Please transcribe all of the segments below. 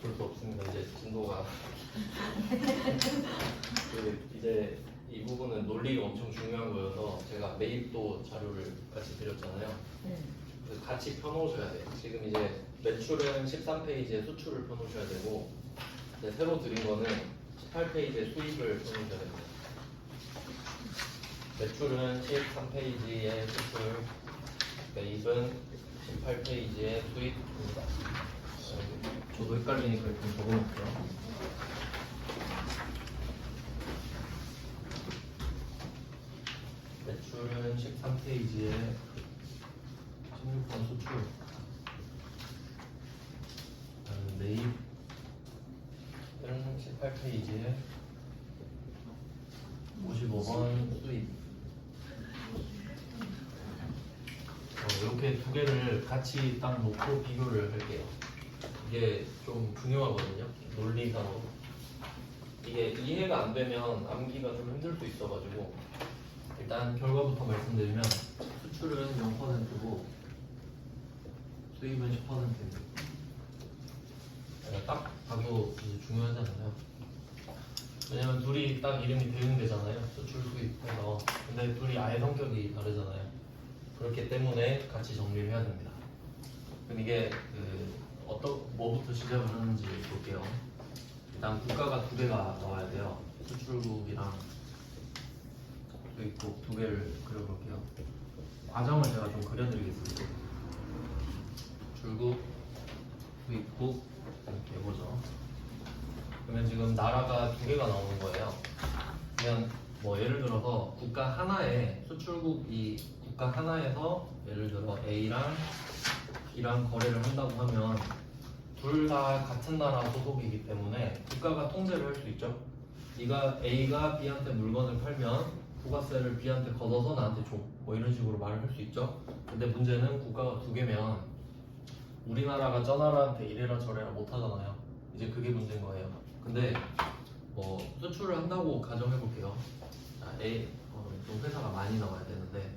볼 수 없습니다. 이제 진도가 이제 이 부분은 논리가 엄청 중요한 거여서 제가 매입도 자료를 같이 드렸잖아요. 그래서 같이 펴놓으셔야 돼요. 지금 이제 매출은 13페이지에 수출을 펴놓으셔야 되고 이제 새로 드린 거는 18페이지에 수입을 펴놓으셔야 됩니다. 매출은 13페이지에 수출, 매입은 18페이지에 수입입니다. 저도 헷갈리니까 좀 적어놓을게요. 매출은 13페이지에 16번 수출, 매입은 18페이지에 55번 수입. 이렇게 두 개를 같이 딱 놓고 비교를 할게요. 이게 좀 중요하거든요. 논리상으로. 이게 이해가 안 되면 암기가 좀 힘들 수 있어가지고 일단 결과부터 말씀드리면 수출은 0%고 수입은 10%입니다. 딱 봐도 중요하잖아요. 왜냐면 둘이 딱 이름이 대응되잖아요. 수출 수입해서. 근데 둘이 아예 성격이 다르잖아요. 그렇기 때문에 같이 정리를 해야 됩니다. 그럼 이게 뭐부터 시작을 하는지 볼게요. 일단 국가가 두 개가 나와야 돼요. 수출국이랑 수입국 두 개를 그려볼게요. 과정을 제가 좀 그려드리겠습니다. 수출국, 수입국 이렇게 해보죠. 그러면 지금 나라가 두 개가 나오는 거예요. 그냥 뭐 예를 들어서 국가 하나에 수출국이 국가 하나에서 예를 들어 A랑 B랑 거래를 한다고 하면 둘 다 같은 나라 소속이기 때문에 국가가 통제를 할 수 있죠. 네가 A가 B한테 물건을 팔면 부가세를 B한테 걷어서 나한테 줘. 뭐 이런 식으로 말을 할 수 있죠. 근데 문제는 국가가 두 개면 우리나라가 저 나라한테 이래라 저래라 못 하잖아요. 이제 그게 문제인 거예요. 근데 뭐 수출을 한다고 가정해 볼게요. A 좀 회사가 많이 나와야 되는데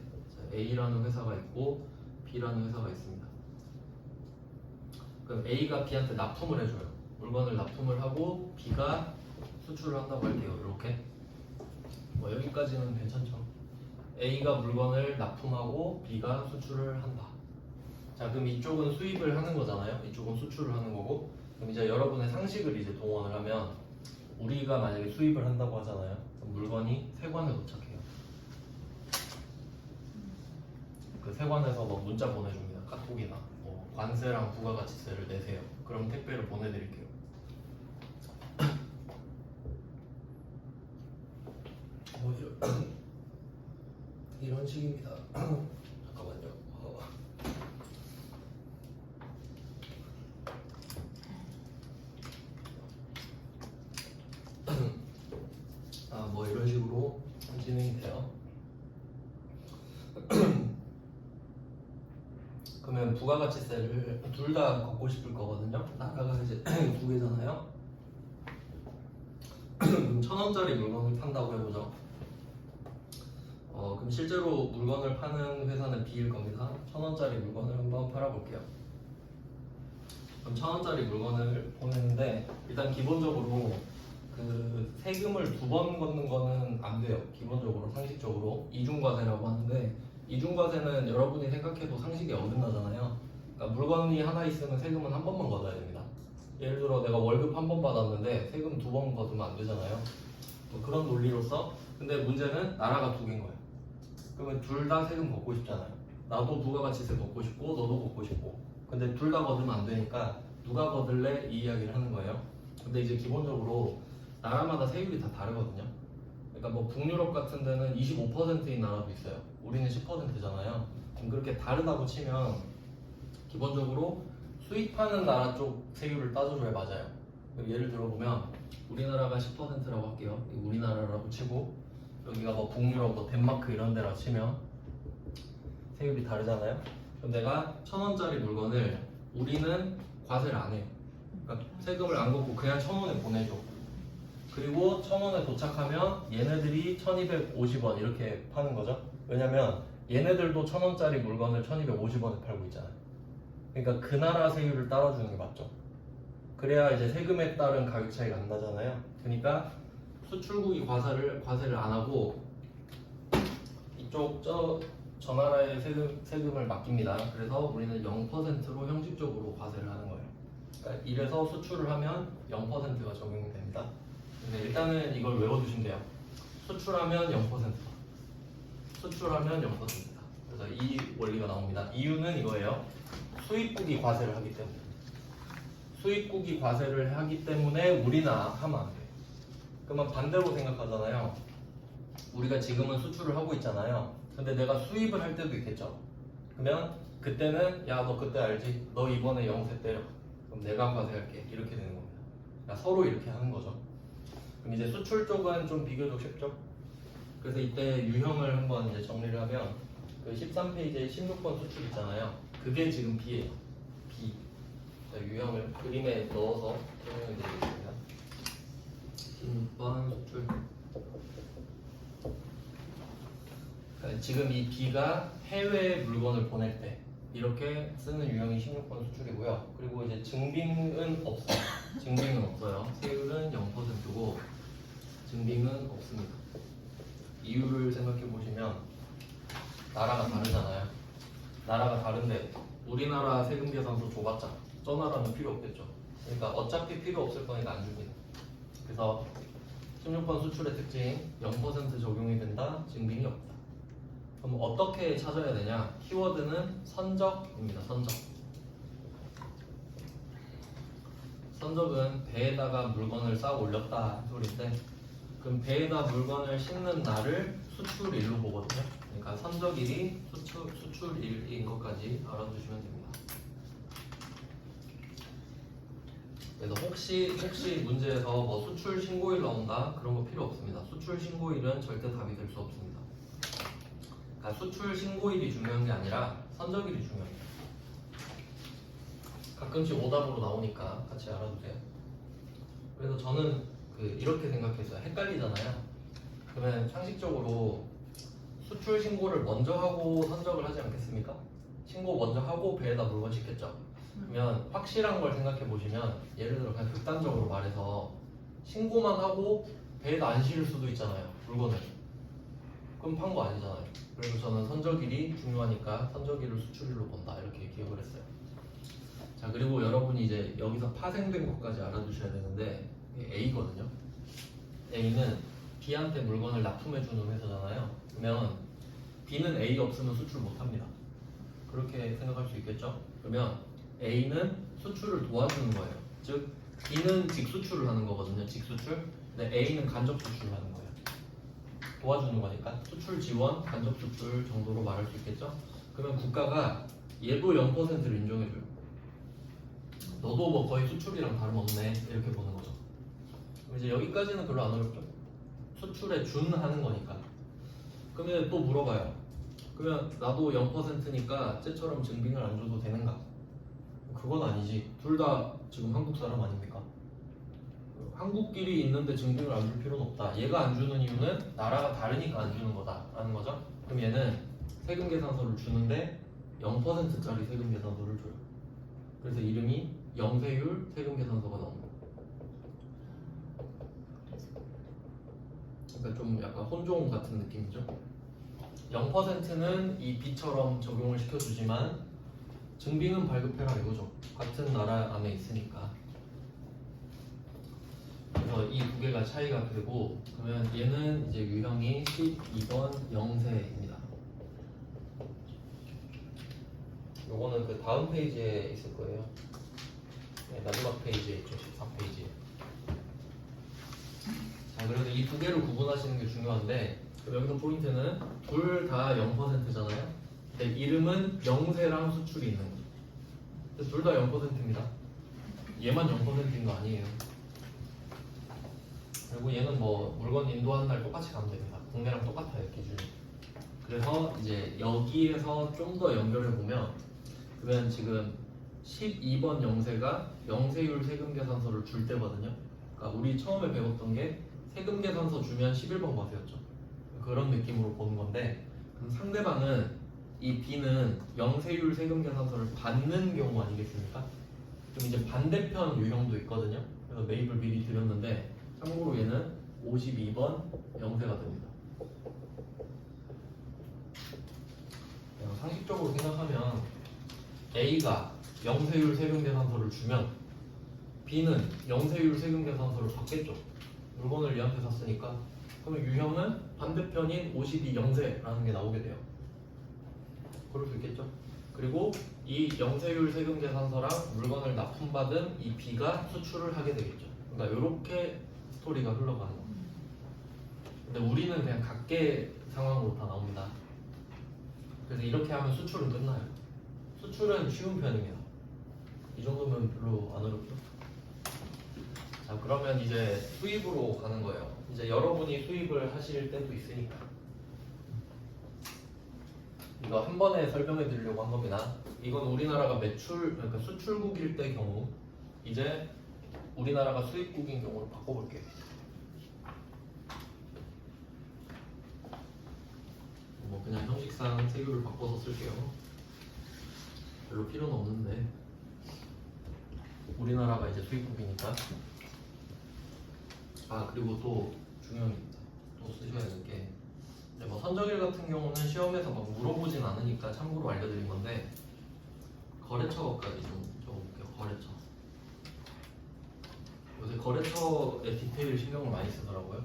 A라는 회사가 있고 B라는 회사가 있습니다. 그럼 A가 B한테 납품을 해줘요. 물건을 납품을 하고 B가 수출을 한다고 할게요. 이렇게 뭐 여기까지는 괜찮죠. A가 물건을 납품하고 B가 수출을 한다. 자, 그럼 이쪽은 수입을 하는 거잖아요. 이쪽은 수출을 하는 거고. 그럼 이제 여러분의 상식을 이제 동원을 하면 우리가 만약에 수입을 한다고 하잖아요. 그럼 물건이 세관에 도착해요. 그 세관에서 뭐 문자 보내줍니다. 카톡이나 뭐 관세랑 부가가치세를 내세요. 그럼 택배를 보내드릴게요. 이런 식입니다. 잠깐만요. 뭐 이런 식으로 진행이 돼요. 그러면 부가가치세를 둘 다 걷고 싶을 거거든요. 나라가 이제 두 개잖아요. 그럼 1,000원짜리 물건을 판다고 해보죠. 그럼 실제로 물건을 파는 회사는 B일 겁니다. 1,000원짜리 물건을 한번 팔아볼게요. 그럼 1,000원짜리 물건을 보내는데 일단 기본적으로 그 세금을 두 번 걷는 거는 안 돼요. 기본적으로 상식적으로 이중과세라고 하는데 이중과세는 여러분이 생각해도 상식이 어긋나잖아요. 그러니까 물건이 하나 있으면 세금은 한 번만 걷어야 됩니다. 예를 들어 내가 월급 한 번 받았는데 세금 두 번 걷으면 안 되잖아요. 뭐 그런 논리로서. 근데 문제는 나라가 두 개인 거예요. 그러면 둘 다 세금 걷고 싶잖아요. 나도 부가가치세 걷고 싶고 너도 걷고 싶고. 근데 둘 다 걷으면 안 되니까 누가 걷을래? 이 이야기를 하는 거예요. 근데 이제 기본적으로 나라마다 세율이 다 다르거든요. 그러니까 뭐 북유럽 같은 데는 25%인 나라도 있어요. 우리는 10%잖아요. 그럼 그렇게 다르다고 치면 기본적으로 수입하는 나라 쪽 세율을 따져줘야 맞아요. 예를 들어보면 우리나라가 10%라고 할게요. 우리나라라고 치고 여기가 뭐 북유럽, 뭐 덴마크 이런 데라고 치면 세율이 다르잖아요. 그럼 내가 1,000원짜리 물건을 우리는 과세를 안 해요. 그러니까 세금을 안 걷고 그냥 1,000원에 보내줘. 그리고 1,000원에 도착하면 얘네들이 1,250원 이렇게 파는 거죠. 왜냐면 얘네들도 1,000원짜리 물건을 1,250원에 팔고 있잖아요. 그러니까 그 나라 세율을 따라주는 게 맞죠. 그래야 이제 세금에 따른 가격 차이가 안 나잖아요. 그러니까 수출국이 과세를 안 하고 이쪽 저 나라의 세금을 맡깁니다. 그래서 우리는 0%로 형식적으로 과세를 하는 거예요. 그러니까 이래서 수출을 하면 0%가 적용이 됩니다. 근데 일단은 이걸 외워두시면 돼요. 수출하면 0%다. 수출하면 0%다. 그래서 이 원리가 나옵니다. 이유는 이거예요. 수입국이 과세를 하기 때문에. 수입국이 과세를 하기 때문에 우리나 하면 안 돼. 그러면 반대로 생각하잖아요. 우리가 지금은 수출을 하고 있잖아요. 근데 내가 수입을 할 때도 있겠죠. 그러면 그때는 야 너 그때 알지? 너 이번에 영세 때려. 그럼 내가 과세할게. 이렇게 되는 겁니다. 그러니까 서로 이렇게 하는 거죠. 그럼 이제 수출 쪽은 좀 비교적 쉽죠. 그래서 이때 유형을 한번 이제 정리를 하면 그 13페이지에 16번 수출 있잖아요. 그게 지금 B예요. B. 자, 유형을 그림에 넣어서 설명해 드리겠습니다. 16번 수출. 그러니까 지금 이 B가 해외에 물건을 보낼 때 이렇게 쓰는 유형이 16번 수출이고요. 그리고 이제 증빙은 없어요. 증빙은 없어요. 세율은 0%고 증빙은 없습니다. 이유를 생각해 보시면 나라가 다르잖아요. 나라가 다른데 우리나라 세금 계산서 줘봤자 저 나라는 필요 없겠죠. 그러니까 어차피 필요 없을 거니까 안 줍니다. 그래서 16번 수출의 특징 0% 적용이 된다. 증빙이 없다. 그럼 어떻게 찾아야 되냐? 키워드는 선적입니다. 선적. 선적은 배에다가 물건을 쌓아 올렸다 소리인데 그럼 배에다 물건을 싣는 날을 수출일로 보거든요. 그러니까 선적일이 수출일인 것까지 알아두시면 됩니다. 그래서 혹시 문제에서 뭐 수출 신고일 나온다 그런 거 필요 없습니다. 수출 신고일은 절대 답이 될 수 없습니다. 그러니까 수출 신고일이 중요한 게 아니라 선적일이 중요합니다. 가끔씩 오답으로 나오니까 같이 알아두세요. 그래서 저는 이렇게 생각했어요. 헷갈리잖아요. 그러면 상식적으로 수출 신고를 먼저 하고 선적을 하지 않겠습니까? 신고 먼저 하고 배에다 물건 싣겠죠. 그러면 확실한 걸 생각해 보시면 예를 들어 그냥 극단적으로 말해서 신고만 하고 배에다 안 실을 수도 있잖아요. 물건을. 그럼 판 거 아니잖아요. 그래서 저는 선적일이 중요하니까 선적일을 수출일로 본다 이렇게 기억을 했어요. 자 그리고 여러분이 이제 여기서 파생된 것까지 알아두셔야 되는데 이게 A거든요. A는 B한테 물건을 납품해주는 회사잖아요. 그러면 B는 A 없으면 수출 못합니다. 그렇게 생각할 수 있겠죠? 그러면 A는 수출을 도와주는 거예요. 즉 B는 직수출을 하는 거거든요. 직수출. 근데 A는 간접 수출을 하는 거예요. 도와주는 거니까 수출 지원, 간접 수출 정도로 말할 수 있겠죠? 그러면 국가가 얘도 0%를 인정해줘요. 너도 뭐 거의 수출이랑 다름없네 이렇게 보는 거죠. 그럼 이제 여기까지는 별로 안 어렵죠? 수출에 준하는 거니까. 그러면 또 물어봐요. 그러면 나도 0%니까 쟤처럼 증빙을 안 줘도 되는가? 그건 아니지. 둘 다 지금 한국 사람 아닙니까? 한국끼리 있는데 증빙을 안 줄 필요는 없다. 얘가 안 주는 이유는 나라가 다르니까 안 주는 거다 라는 거죠. 그럼 얘는 세금 계산서를 주는데 0%짜리 세금 계산서를 줘요. 그래서 이름이 영세율 세금 계산서가 나옵니다. 그러니까 좀 약간 혼종 같은 느낌이죠. 0%는 이 B처럼 적용을 시켜주지만 증빙은 발급해라 이거죠. 같은 나라 안에 있으니까. 그래서 이 두 개가 차이가 되고 그러면 얘는 이제 유형이 12번 영세입니다. 요거는 그 다음 페이지에 있을 거예요. 네, 마지막 페이지에 있죠. 14페이지에. 자, 그래서 이 두 개를 구분하시는 게 중요한데 여기서 포인트는 둘 다 0%잖아요. 근데 이름은 영세랑 수출이 있는 거죠. 둘 다 0%입니다. 얘만 0%인 거 아니에요. 그리고 얘는 뭐 물건 인도하는 날 똑같이 가면 됩니다. 국내랑 똑같아요 기준이. 그래서 이제 여기에서 좀 더 연결해 보면 그러면 지금 12번 영세가 영세율 세금 계산서를 줄 때거든요. 그러니까 우리 처음에 배웠던 게 세금 계산서 주면 11번 과세였죠. 그런 느낌으로 보는 건데 그럼 상대방은 이 B는 영세율 세금 계산서를 받는 경우 아니겠습니까? 그럼 이제 반대편 유형도 있거든요. 그래서 매입을 미리 드렸는데 참고로 얘는 52번 영세가 됩니다. 그냥 상식적으로 생각하면 A가 영세율 세금계산서를 주면 B는 영세율 세금계산서를 받겠죠. 물건을 얘한테 샀으니까. 그러면 유형은 반대편인 52 영세라는 게 나오게 돼요. 그럴 수 있겠죠. 그리고 이 영세율 세금계산서랑 물건을 납품받은 이 B가 수출을 하게 되겠죠. 그러니까 이렇게 스토리가 흘러가는 겁니다. 근데 우리는 그냥 각계 상황으로 다 나옵니다. 그래서 이렇게 하면 수출은 끝나요. 수출은 쉬운 편입니다. 이 정도면 별로 안 어렵죠. 자, 그러면 이제 수입으로 가는 거예요. 이제 여러분이 수입을 하실 때도 있으니까 이거 한 번에 설명해 드리려고 한 겁니다. 이건 우리나라가 그러니까 수출국일 때 경우, 이제 우리나라가 수입국인 경우로 바꿔볼게요. 뭐 그냥 형식상 세율을 바꿔서 쓸게요. 별로 필요는 없는데 우리나라가 이제 수입국이니까. 아, 그리고 또 중요한 게 있다. 또 쓰셔야 될 게, 뭐 선정일 같은 경우는 시험에서 막 물어보진 않으니까 참고로 알려드린 건데, 거래처까지 좀 적어볼게요. 거래처. 요새 거래처의 디테일 신경을 많이 쓰더라고요.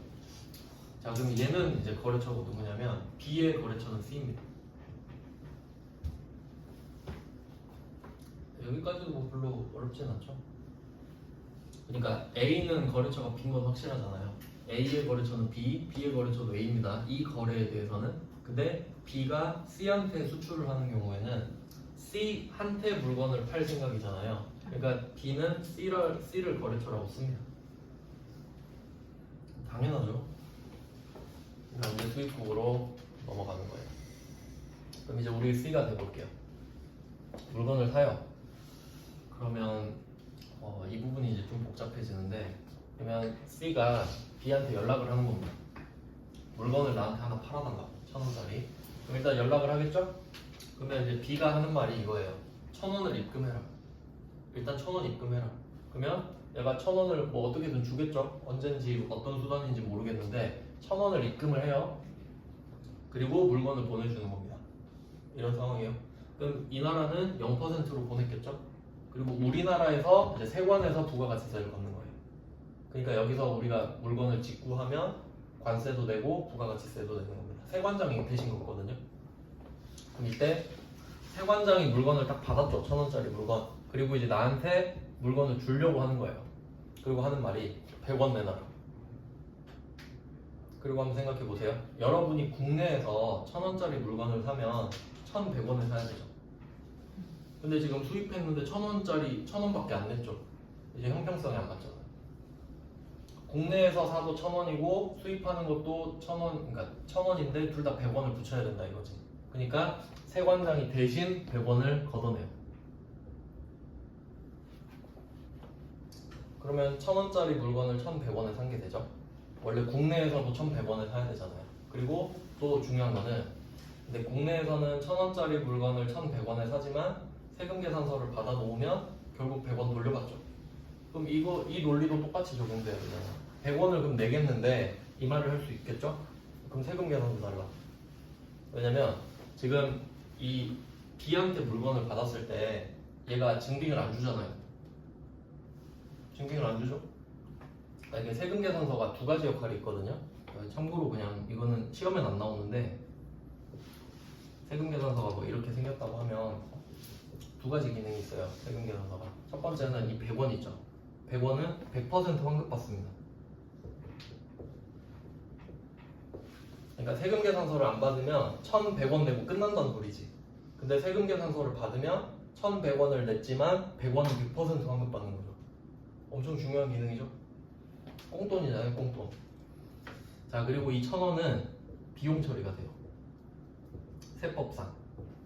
자, 그럼 얘는 이제 거래처가 누구냐면 B의 거래처는 C입니다. 여기까지도 뭐 별로 어렵진 않죠. 그러니까 A는 거래처가 B인 건 확실하잖아요. A의 거래처는 B, B의 거래처도 A입니다. 이 거래에 대해서는. 근데 B가 C한테 수출을 하는 경우에는 C한테 물건을 팔 생각이잖아요. 그러니까 B는 C를 거래처라고 씁니다. 당연하죠. 그럼 이제 수입국으로 넘어가는 거예요. 그럼 이제 우리 C가 돼볼게요. 물건을 사요. 그러면 이 부분이 이제 좀 복잡해지는데, 그러면 C가 B한테 연락을 하는 겁니다. 물건을 나한테 하나 팔아달라고, 1,000원짜리. 그럼 일단 연락을 하겠죠? 그러면 이제 B가 하는 말이 이거예요. 1,000원을 입금해라. 일단 1,000원 입금해라. 그러면 얘가 1,000원을 뭐 어떻게든 주겠죠? 언젠지 어떤 수단인지 모르겠는데 1,000원을 입금을 해요. 그리고 물건을 보내주는 겁니다. 이런 상황이에요. 그럼 이 나라는 0%로 보냈겠죠? 그리고 우리나라에서 이제 세관에서 부가가치세를 걷는 거예요. 그러니까 여기서 우리가 물건을 직구하면 관세도 내고 부가가치세도 내는 겁니다. 세관장이 대신 걷거든요. 그럼 이때 세관장이 물건을 딱 받았죠. 1,000원짜리 물건. 그리고 이제 나한테 물건을 주려고 하는 거예요. 그리고 하는 말이 100원 내놔라. 그리고 한번 생각해 보세요. 여러분이 국내에서 1,000원짜리 물건을 사면 1,100원을 사야 되죠. 근데 지금 수입했는데 1,000원짜리 1,000원밖에 안 냈죠. 이제 형평성이 안 맞잖아요. 국내에서 사도 1,000원이고 수입하는 것도 1,000원, 그러니까 1,000원인데 둘 다 100원을 붙여야 된다 이거지. 그러니까 세관장이 대신 100원을 걷어내요. 그러면 1,000원짜리 물건을 1,100원에 산 게 되죠. 원래 국내에서도 1,100원을 사야 되잖아요. 그리고 또 중요한 거는, 근데 국내에서는 1,000원짜리 물건을 1,100원에 사지만 세금계산서를 받아 놓으면 결국 100원 돌려받죠. 그럼 이 논리도 똑같이 적용돼야 되잖아요. 100원을 그럼 내겠는데 이 말을 할 수 있겠죠? 그럼 세금계산서 달라. 왜냐면 지금 이 B한테 물건을 받았을 때 얘가 증빙을 안 주잖아요. 증빙을 안 주죠? 이게 세금계산서가 두 가지 역할이 있거든요. 참고로 그냥 이거는 시험엔 안 나오는데, 세금계산서가 뭐 이렇게 생겼다고 하면 두 가지 기능이 있어요. 세금계산서가. 첫 번째는 이 100원 있죠. 100원은 100% 환급받습니다. 그러니까 세금계산서를 안 받으면 1,100원 내고 끝난다는 소리지. 근데 세금계산서를 받으면 1,100원을 냈지만 100원은 100% 환급받는 거죠. 엄청 중요한 기능이죠. 꽁돈이잖아요, 꽁돈. 자, 그리고 이 1,000원은 비용 처리가 돼요. 세법상,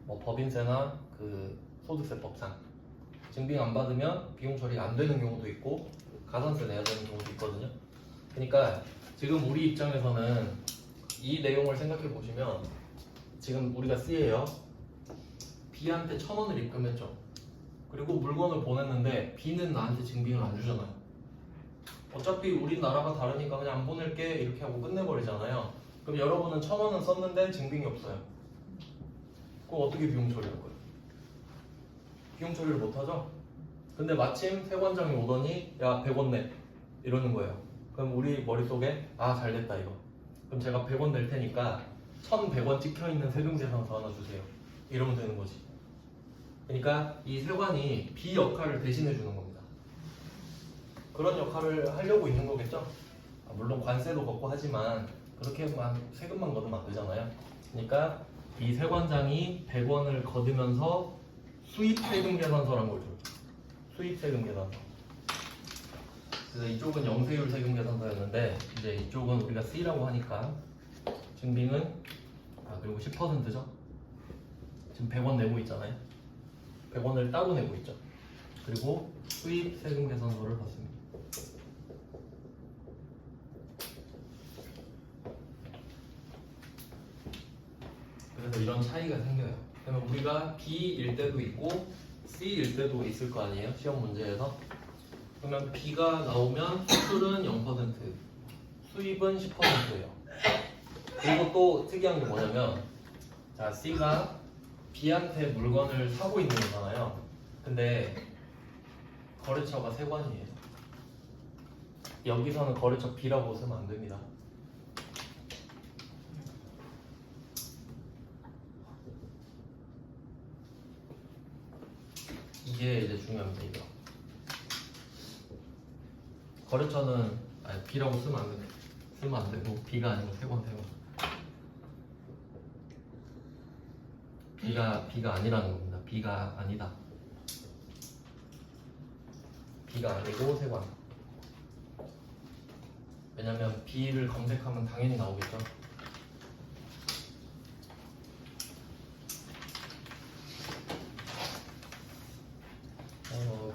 뭐 법인세나 그 소득세법상 증빙 안 받으면 비용 처리가 안 되는 경우도 있고 가산세 내야 되는 경우도 있거든요. 그러니까 지금 우리 입장에서는 이 내용을 생각해 보시면, 지금 우리가 C예요. B한테 1,000원을 입금했죠. 그리고 물건을 보냈는데 B는 나한테 증빙을 안 주잖아요. 어차피 우리 나라가 다르니까 그냥 안 보낼게 이렇게 하고 끝내버리잖아요. 그럼 여러분은 1,000원은 썼는데 증빙이 없어요. 그럼 어떻게 비용 처리할 거예요? 비용 처리를 못하죠? 근데 마침 세관장이 오더니 야 100원 내 이러는 거예요. 그럼 우리 머릿속에 아 잘됐다 이거. 그럼 제가 100원 낼 테니까 1,100원 찍혀있는 세금계산서 하나 주세요. 이러면 되는 거지. 그러니까 이 세관이 B 역할을 대신해 주는 겁니다. 그런 역할을 하려고 있는 거겠죠? 물론 관세도 걷고 하지만 그렇게만 세금만 걷으면 안 되잖아요. 그러니까 이 세관장이 100원을 거두면서 수입세금계산서란 걸 줘요. 수입세금계산서. 그래서 이쪽은 영세율 세금계산서였는데 이제 이쪽은 우리가 C라고 하니까 증빙은 그리고 10%죠. 지금 100원 내고 있잖아요. 100원을 따로 내고 있죠. 그리고 수입세금계산서를 받습니다. 그래서 이런 차이가 생겨요. 그러면 우리가 B일 때도 있고 C일 때도 있을 거 아니에요? 시험 문제에서. 그러면 B가 나오면 수출은 0%, 수입은 10%예요. 그리고 또 특이한 게 뭐냐면 자 C가 B한테 물건을 사고 있는 거잖아요. 근데 거래처가 세관이에요. 여기서는 거래처 B라고 쓰면 안 됩니다. 이게 이제 중요합니다. 이거 거래처는 B라고 쓰면 안 돼요. 쓰면 안 되고 B가 아니고 세관. B가 아니라는 겁니다. B가 아니다. B가 아니고 세관. 왜냐면 B를 검색하면 당연히 나오겠죠.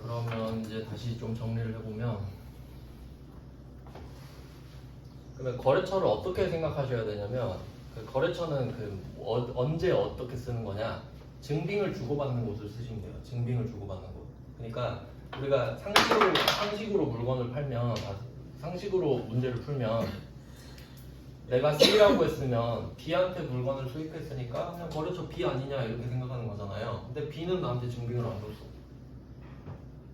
그러면 이제 다시 좀 정리를 해보면 그러면 거래처를 어떻게 생각하셔야 되냐면 그 거래처는 언제 어떻게 쓰는 거냐 증빙을 주고받는 곳을 쓰시면 돼요. 증빙을 주고받는 곳. 그러니까 우리가 상식으로 물건을 팔면 상식으로 문제를 풀면 내가 C라고 했으면 B한테 물건을 수입했으니까 그냥 거래처 B 아니냐 이렇게 생각하는 거잖아요. 근데 B는 나한테 증빙을 안 줬어.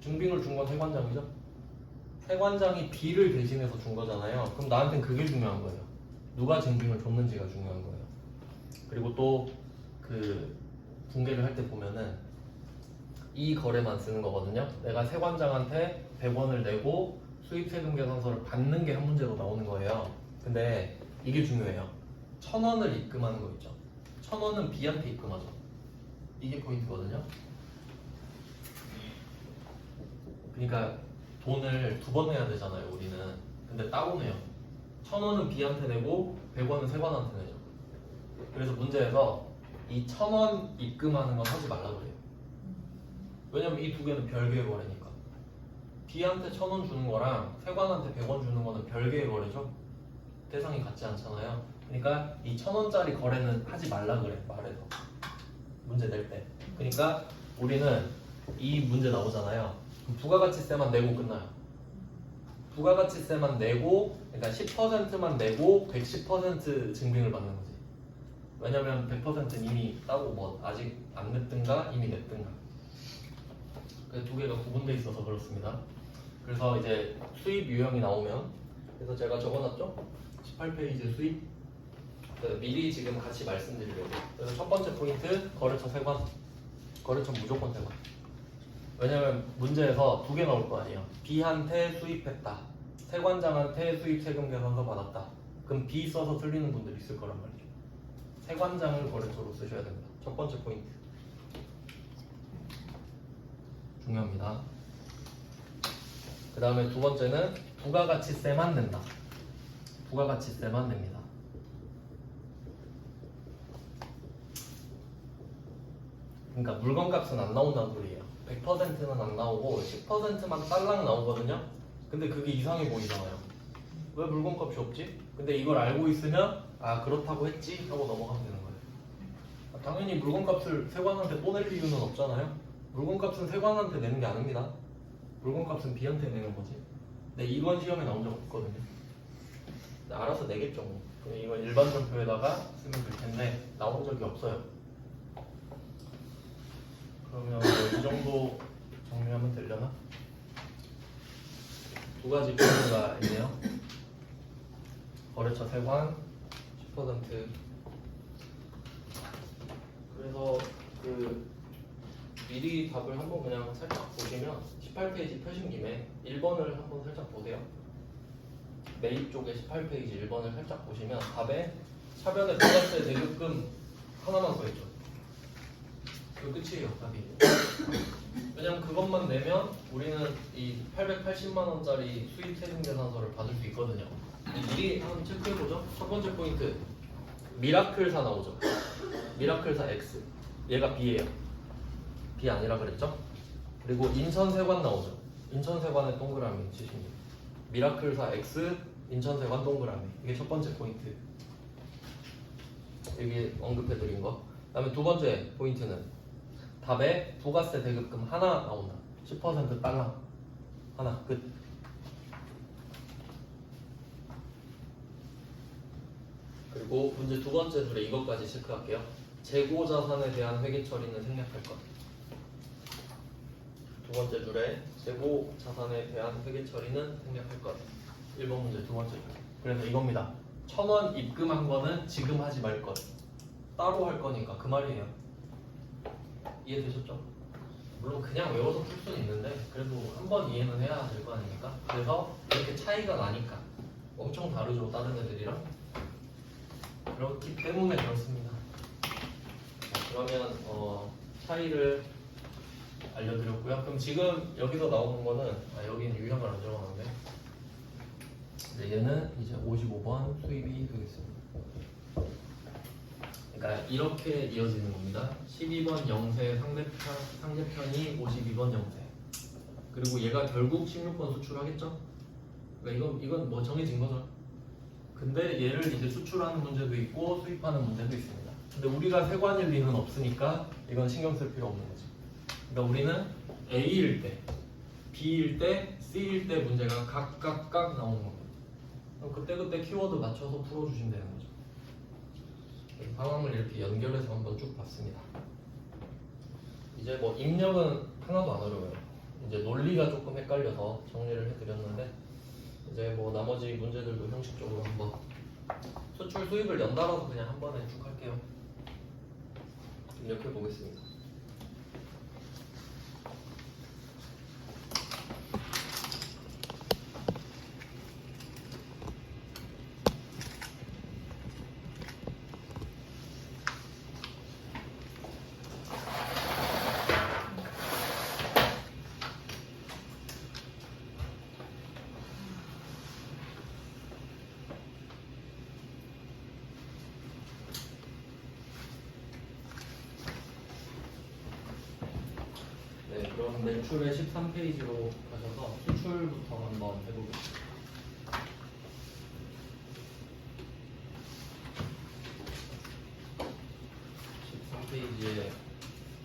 증빙을 준 건 세관장이죠. 세관장이 B를 대신해서 준 거잖아요. 그럼 나한테는 그게 중요한 거예요. 누가 증빙을 줬는지가 중요한 거예요. 그리고 또 그 분계를 할 때 보면은 이 거래만 쓰는 거거든요. 내가 세관장한테 100원을 내고 수입세금계산서를 받는 게 한 문제로 나오는 거예요. 근데 이게 중요해요. 1,000원을 입금하는 거 있죠. 1,000원은 B한테 입금하죠. 이게 포인트거든요. 그러니까 돈을 두 번 내야 되잖아요, 우리는. 근데 따로 내요. 1,000원은 B한테 내고 100원은 세관한테 내요. 그래서 문제에서 이 1,000원 입금하는 건 하지 말라 그래요. 왜냐면 이 두 개는 별개의 거래니까. B한테 1,000원 주는 거랑 세관한테 100원 주는 거는 별개의 거래죠. 대상이 같지 않잖아요. 그러니까 이 1,000원짜리 거래는 하지 말라 그래, 말해서. 문제 낼 때. 그러니까 우리는 이 문제 나오잖아요. 부가가치세만 내고 끝나요. 부가가치세만 내고, 그러니까 10%만 내고 110% 증빙을 받는 거지. 왜냐면 100%는 이미 따고 뭐 아직 안 냈든가 이미 냈든가. 그 두 개가 구분돼 있어서 그렇습니다. 그래서 이제 수입 유형이 나오면, 그래서 제가 적어놨죠? 18페이지 수입. 미리 지금 같이 말씀드리려고. 그래서 첫 번째 포인트, 거래처 세관. 거래처 무조건 세관. 왜냐면 문제에서 두 개 나올 거 아니에요. B한테 수입했다. 세관장한테 수입세금계산서 받았다. 그럼 B 써서 틀리는 분들이 있을 거란 말이죠. 세관장을 거래처로 쓰셔야 됩니다. 첫 번째 포인트. 중요합니다. 그 다음에 두 번째는 부가가치세만 낸다. 부가가치세만 냅니다. 그러니까 물건값은 안 나온다는 소리예요. 100%는 안 나오고 10%만 딸랑 나오거든요. 근데 그게 이상해 보이잖아요. 왜 물건값이 없지? 근데 이걸 알고 있으면 아 그렇다고 했지 하고 넘어가면 되는 거예요. 당연히 물건값을 세관한테 또 낼 이유는 없잖아요. 물건값은 세관한테 내는 게 아닙니다. 물건값은 B한테 내는 거지. 근데 이번 시험에 나온 적 없거든요. 알아서 내겠죠. 뭐. 그럼 이건 일반전표에다가 쓰면 될 텐데 나온 적이 없어요. 그러면 뭐이 정도 정리하면 되려나? 두 가지 포인트가 있네요. 거래처 세관 10%. 그래서 그 미리 답을 한번 그냥 살짝 보시면 18페이지 펴신 김에 1번을 한번 살짝 보세요. 매입 쪽에 18페이지 1번을 살짝 보시면 답에 차변에 부가세 대급금 하나만 더 있죠. 그 끝이에요, 답이. 왜냐면 그것만 내면 우리는 이 880만 원짜리 수입 세금 계산서를 받을 수 있거든요. 미리 한번 체크해보죠. 첫 번째 포인트, 미라클사 나오죠. 미라클사 X, 얘가 B예요. B 아니라 그랬죠? 그리고 인천세관 나오죠. 인천세관의 동그라미 치시면 미라클사 X, 인천세관 동그라미. 이게 첫 번째 포인트. 여기 언급해드린 거. 그 다음에 두 번째 포인트는 답에 부가세 대급금 하나 나온다. 10% 딸랑 하나 끝. 그리고 문제 두 번째 줄에 이것까지 체크할게요. 재고 자산에 대한 회계 처리는 생략할 것. 두 번째 줄에 재고 자산에 대한 회계 처리는 생략할 것. 1번 문제 두 번째 줄. 그래서 이겁니다. 1,000원 입금한 거는 지금 하지 말 것. 따로 할 거니까 그 말이에요. 이해되셨죠? 물론 그냥 외워서 풀 수는 있는데 그래도 한번 이해는 해야 될 거 아닙니까? 그래서 이렇게 차이가 나니까 엄청 다르죠, 다른 애들이랑. 그렇기 때문에 그렇습니다. 그러면 차이를 알려드렸고요. 그럼 지금 여기서 나오는 거는 여기는 유형을 안 적어놨네. 얘는 이제 55번 수입이 되겠습니다. 그러니까 이렇게 이어지는 겁니다. 12번 영세 상대편이 52번 영세. 그리고 얘가 결국 16번 수출하겠죠? 그러니까 이건 뭐 정해진 거죠. 근데 얘를 이제 수출하는 문제도 있고 수입하는 문제도 있습니다. 근데 우리가 세관일 리는 없으니까 이건 신경 쓸 필요 없는 거죠. 그러니까 우리는 A일 때, B일 때, C일 때 문제가 각각 나오는 겁니다. 그럼 그때그때 키워드 맞춰서 풀어주시면 되는 거죠. 상황을 이렇게 연결해서 한번 쭉 봤습니다. 이제 뭐 입력은 하나도 안 어려워요. 이제 논리가 조금 헷갈려서 정리를 해드렸는데 이제 뭐 나머지 문제들도 형식적으로 한번 수출 수입을 연달아서 그냥 한 번에 쭉 할게요. 입력해 보겠습니다. 그럼 매출의 13페이지로 가셔서 수출부터 한번 해보겠습니다. 13페이지에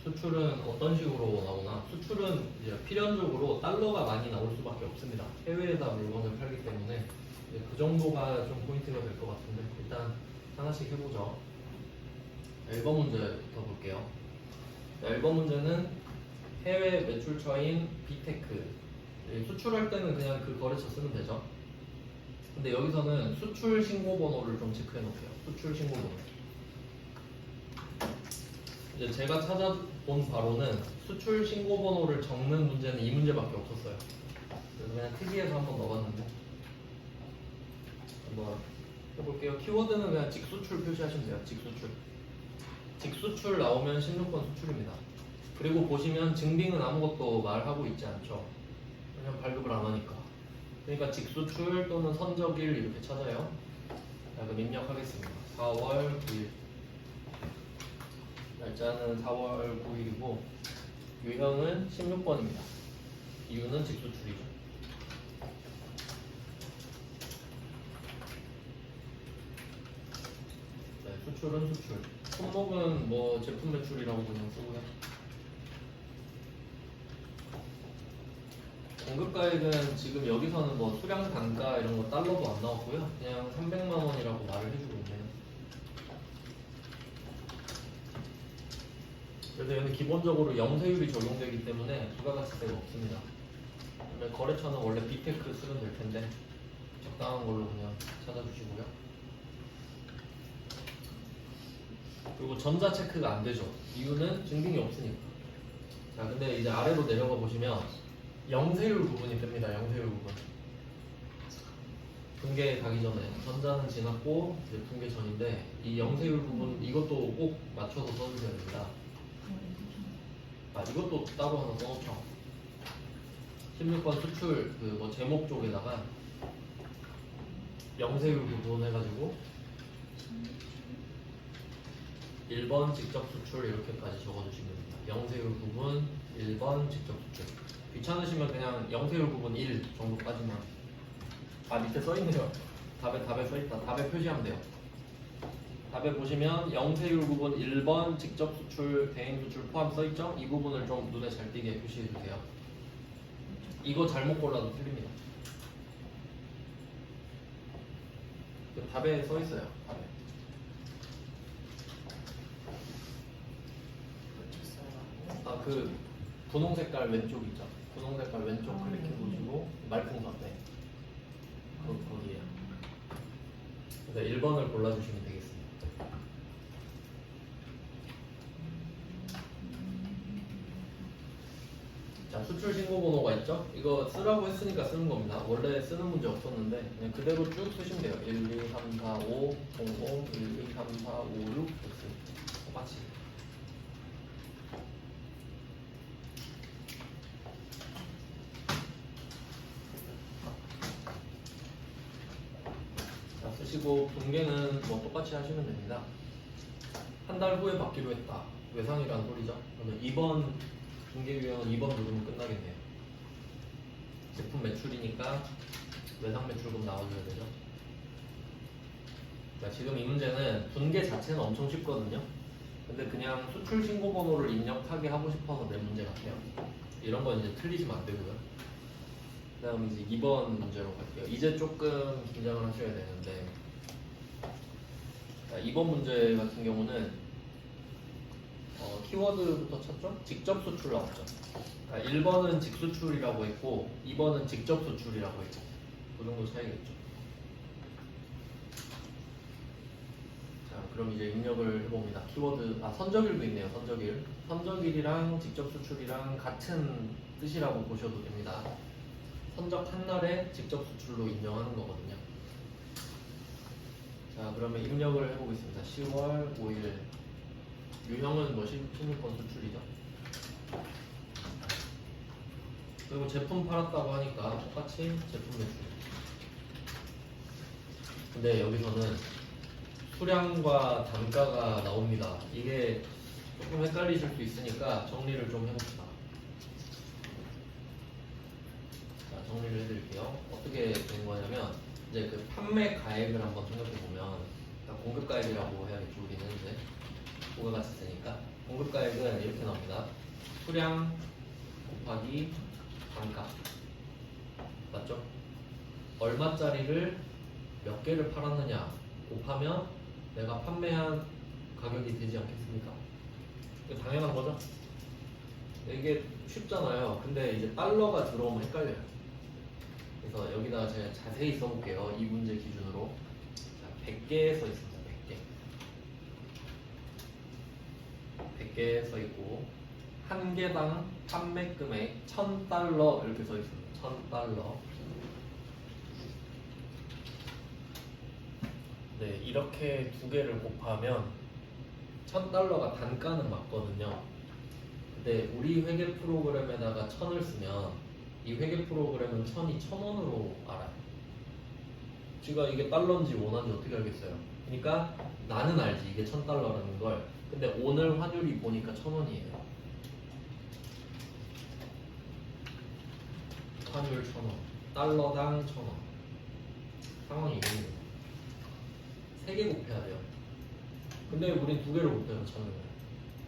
수출은 어떤 식으로 나오나? 수출은 이제 필연적으로 달러가 많이 나올 수밖에 없습니다. 해외에다 물건을 팔기 때문에 그 정도가 좀 포인트가 될 것 같은데 일단 하나씩 해보죠. 1번 문제부터 볼게요. 1번 문제는 해외 매출처인 비테크 수출할 때는 그냥 그 거래처 쓰면 되죠. 근데 여기서는 수출 신고 번호를 좀 체크해 놓을게요. 수출 신고 번호. 이제 제가 찾아본 바로는 수출 신고 번호를 적는 문제는 이 문제밖에 없었어요. 그래서 그냥 특이해서 한번 넣어봤는데 한번 해볼게요. 키워드는 그냥 직수출 표시하시면 돼요. 직수출. 직수출 나오면 16번 수출입니다. 그리고 보시면 증빙은 아무것도 말하고 있지 않죠. 그냥 발급을 안 하니까. 그러니까 직수출 또는 선적일 이렇게 찾아요. 자, 그럼 입력하겠습니다. 4월 9일. 날짜는 4월 9일이고 유형은 16번입니다. 이유는 직수출이죠. 네, 수출은 수출. 품목은 뭐 제품 매출이라고 그냥 쓰고요. 공급가액은 지금 여기서는 뭐 수량 단가 이런 거 달러도 안 나왔고요. 그냥 300만 원이라고 말을 해주고 있네요. 그래서 여기 기본적으로 영세율이 적용되기 때문에 부가가치세가 없습니다. 그다음에 거래처는 원래 비테크 쓰면 될 텐데 적당한 걸로 그냥 찾아주시고요. 그리고 전자 체크가 안 되죠. 이유는 증빙이 없으니까. 자, 근데 이제 아래로 내려가 보시면 영세율 부분이 뜹니다. 영세율 부분. 분계 가기 전에 전자는 지났고 이제 분계 전인데 이 영세율 부분 이것도 꼭 맞춰서 써주셔야 됩니다. 아, 이것도 따로 하나 써놓죠. 16번 수출 그 뭐 제목 쪽에다가 영세율 부분 해가지고 1번 직접 수출 이렇게까지 적어주시면 됩니다. 영세율 부분 1번 직접 수출. 귀찮으시면 그냥 영세율 부분 1 정도까지만. 아, 밑에 써있네요. 답에 써있다. 답에 표시하면 돼요. 답에 보시면 영세율 부분 1번 직접 수출, 대행 수출 포함 써있죠? 이 부분을 좀 눈에 잘 띄게 표시해주세요. 이거 잘못 골라도 틀립니다. 답에 써있어요. 답에. 아, 그 분홍 색깔 왼쪽 있죠? 분홍 색깔 왼쪽 클릭해 보시고 말풍선 네. 거기에요. 그래서 1번을 골라주시면 되겠습니다. 자, 수출 신고 번호가 있죠? 이거 쓰라고 했으니까 쓰는 겁니다. 원래 쓰는 문제 없었는데 그냥 그대로 쭉 쓰시면 돼요. 1, 2, 3, 4, 5, 00, 1, 2, 3, 4, 5, 6 똑같이. 자, 쓰시고 분계는 뭐 똑같이 하시면 됩니다. 한 달 후에 받기로 했다. 외상이란 소리죠. 그러면 2번 분계 유형은 2번 누르면 끝나겠네요. 제품 매출이니까 외상 매출금 나와줘야 되죠. 자, 지금 이 문제는 분계 자체는 엄청 쉽거든요. 근데 그냥 수출 신고 번호를 입력하게 하고 싶어서 낸 문제 같아요. 이런 건 이제 틀리시면 안 되고요. 그 다음 이제 2번 문제로 갈게요. 이제 조금 긴장을 하셔야 되는데, 자, 2번 문제 같은 경우는 키워드부터 찾죠? 직접 수출 나왔죠. 그러니까 1번은 직수출이라고 했고 2번은 직접 수출이라고 했죠. 그 정도 차이겠죠. 자, 그럼 이제 입력을 해봅니다. 키워드, 선적일도 있네요. 선적일. 선적일이랑 직접 수출이랑 같은 뜻이라고 보셔도 됩니다. 선적 한 날에 직접 수출로 인정하는 거거든요. 자, 그러면 입력을 해보겠습니다. 10월 5일. 유형은 뭐 16번 수출이죠. 그리고 제품 팔았다고 하니까 똑같이 제품 매출. 근데 여기서는 수량과 단가가 나옵니다. 이게 조금 헷갈리실 수 있으니까 정리를 좀 해봅시다. 자, 정리를 해드릴게요. 어떻게 된 거냐면 이제 그 판매 가액을 한번 생각해 보면 공급 가액이라고 해야겠죠. 우리는 이제 부가가치세니까 공급 가액은 이렇게 나옵니다. 수량 곱하기 단가 맞죠? 얼마짜리를 몇 개를 팔았느냐 곱하면 내가 판매한 가격이 되지 않겠습니까? 이거 당연한 거죠? 이게 쉽잖아요. 근데 이제 달러가 들어오면 헷갈려요. 그래서 여기다가 제가 자세히 써볼게요. 이 문제 기준으로. 자, 100개 써 있습니다. 100개 써 있고 한 개당 판매 금액 $1000 이렇게 써 있습니다. $1000. 네, 이렇게 두 개를 곱하면 $1000가 단가는 맞거든요. 근데 우리 회계 프로그램에다가 1000을 쓰면 이 회계 프로그램은 1000이 1000원으로 알아요. 제가 이게 달러인지 원화인지 어떻게 알겠어요? 그러니까 나는 알지 이게 $1000라는 걸. 근데 오늘 환율이 보니까 1000원이에요. 환율 1000원, 달러당 1000원. 상황이 이겁니다. 3개 곱해야 돼요. 근데 우린 2개를 곱해요. 1000을.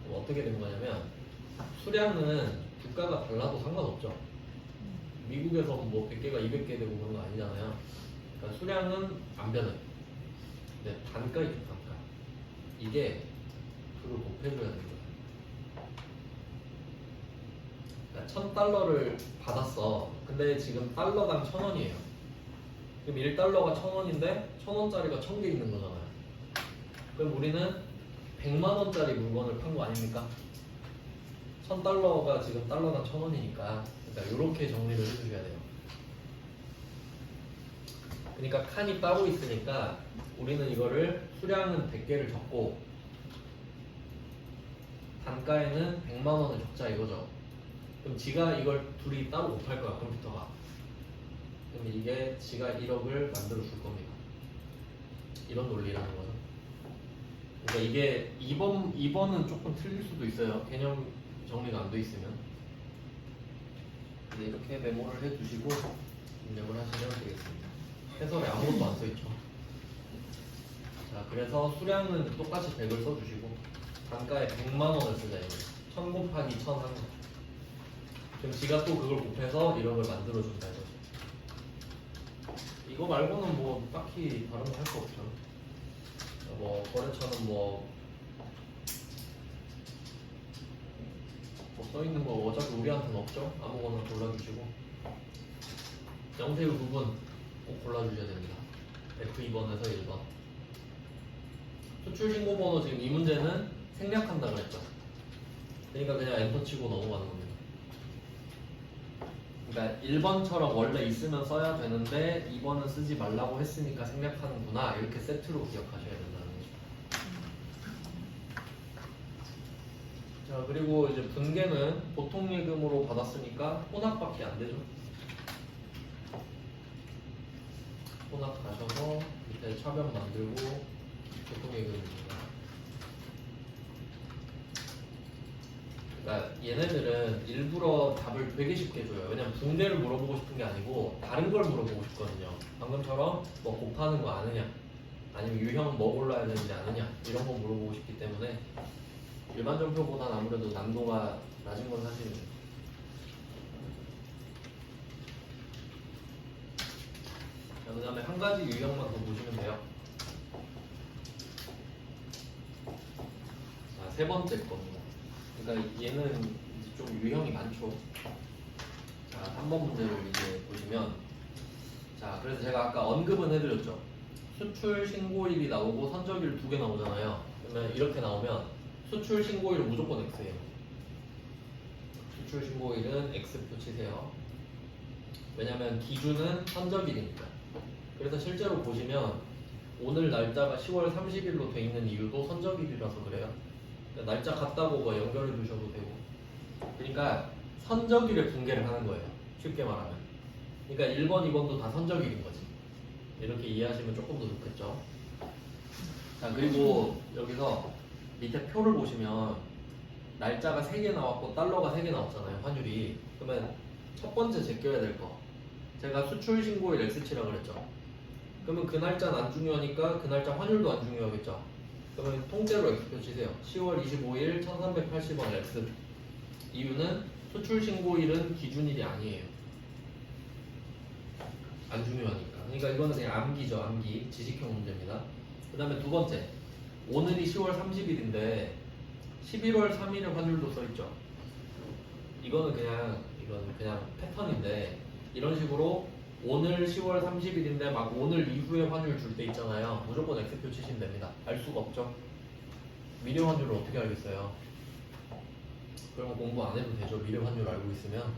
그럼 어떻게 된 거냐면 수량은 주가가 달라도 상관없죠. 미국에서는 뭐 100개가 200개 되고 그런 거 아니잖아요. 그러니까 수량은 안 변해. 근데 단가 있죠, 단가. 이게 그걸 곱해줘야 되는 거야. 그러니까 $1000를 받았어. 근데 지금 달러당 1000원이에요. 그럼 1달러가 1000원인데 1000원짜리가 1000개 있는 거잖아요. 그럼 우리는 100만 원짜리 물건을 판 거 아닙니까? $1000가 지금 달러당 1000원이니까. 그러니까 이렇게 정리를 해주셔야 돼요. 그러니까 칸이 따로 있으니까 우리는 이거를 수량은 100개를 적고 단가에는 100만 원을 적자 이거죠. 그럼 지가 이걸 둘이 따로 곱할 거야, 컴퓨터가. 그럼 이게 지가 1억을 만들어 줄 겁니다. 이런 논리라는 거죠. 그러니까 이게 2번은 조금 틀릴 수도 있어요. 개념 정리가 안 돼 있으면. 근데 이렇게 메모를 해두시고 입력을 하시면 되겠습니다. 해설에 아무것도 안 써있죠. 자, 그래서 수량은 똑같이 100을 써주시고 단가에 100만 원을 쓰자 이거. 1000 곱하기 1000 하는 거. 그럼 지가 또 그걸 곱해서 1억을 만들어준다 이거죠. 이거 말고는 뭐 딱히 다른 거 할 거 없죠. 뭐 거래처는 뭐 써있는 거 어차피 우리한테는 없죠. 아무거나 골라주시고 영세율 부분 꼭 골라주셔야 됩니다. F2번에서 1번. 수출 신고 번호 지금 이 문제는 생략한다 그랬죠. 그러니까 그냥 엔터 치고 넘어가는 겁니다. 그러니까 1번처럼 원래 있으면 써야 되는데 2번은 쓰지 말라고 했으니까 생략하는구나, 이렇게 세트로 기억하셔야 된다는 거죠. 자, 그리고 이제 분계는 보통 예금으로 받았으니까 혼합밖에 안 되죠. 혼합 가셔서 밑에 차변 만들고 보통 예금입니다. 그러니까 얘네들은 일부러 답을 되게 쉽게 줘요. 왜냐면 분계를 물어보고 싶은 게 아니고 다른 걸 물어보고 싶거든요. 방금처럼 뭐 곱하는 거 아느냐, 아니면 유형 뭐 골라야 되는지 아느냐, 이런 거 물어보고 싶기 때문에 일반 전표보다는 아무래도 난도가 낮은 건 사실입니다. 그 다음에 한 가지 유형만 더 보시면 돼요. 자, 세 번째 겁니다. 그러니까 얘는 이제 좀 유형이 많죠. 자, 3번 문제를 이제 보시면, 자, 그래서 제가 아까 언급은 해드렸죠. 수출 신고일이 나오고 선적일 2개 나오잖아요. 그러면 이렇게 나오면 수출 신고일은 무조건 X예요. 수출 신고일은 X표 치세요. 왜냐면 기준은 선적일이니까. 그래서 실제로 보시면 오늘 날짜가 10월 30일로 돼 있는 이유도 선적일이라서 그래요. 그러니까 날짜 같다고 뭐 연결해 두셔도 되고. 그러니까 선적일에 분계를 하는 거예요. 쉽게 말하면. 그러니까 1번, 2번도 다 선적일인 거지. 이렇게 이해하시면 조금 더 좋겠죠. 자, 그리고 여기서 밑에 표를 보시면 날짜가 3개 나왔고 달러가 3개 나왔잖아요, 환율이. 그러면 첫 번째 제껴야 될 거, 제가 수출 신고일 X치라고 그랬죠. 그러면 그 날짜는 안 중요하니까 그 날짜 환율도 안 중요하겠죠. 그러면 통째로 X표 치세요. 10월 25일 1380원 X. 이유는 수출 신고일은 기준일이 아니에요. 안 중요하니까. 그러니까 이거는 그냥 암기죠, 암기. 지식형 문제입니다. 그 다음에 두 번째, 오늘이 10월 30일인데 11월 3일의 환율도 써있죠. 이거는 그냥 패턴인데, 이런 식으로 오늘 10월 30일인데 막 오늘 이후에 환율 줄 때 있잖아요. 무조건 X표 치시면 됩니다. 알 수가 없죠. 미래 환율을 어떻게 알겠어요? 그러면 공부 안 해도 되죠. 미래 환율 알고 있으면.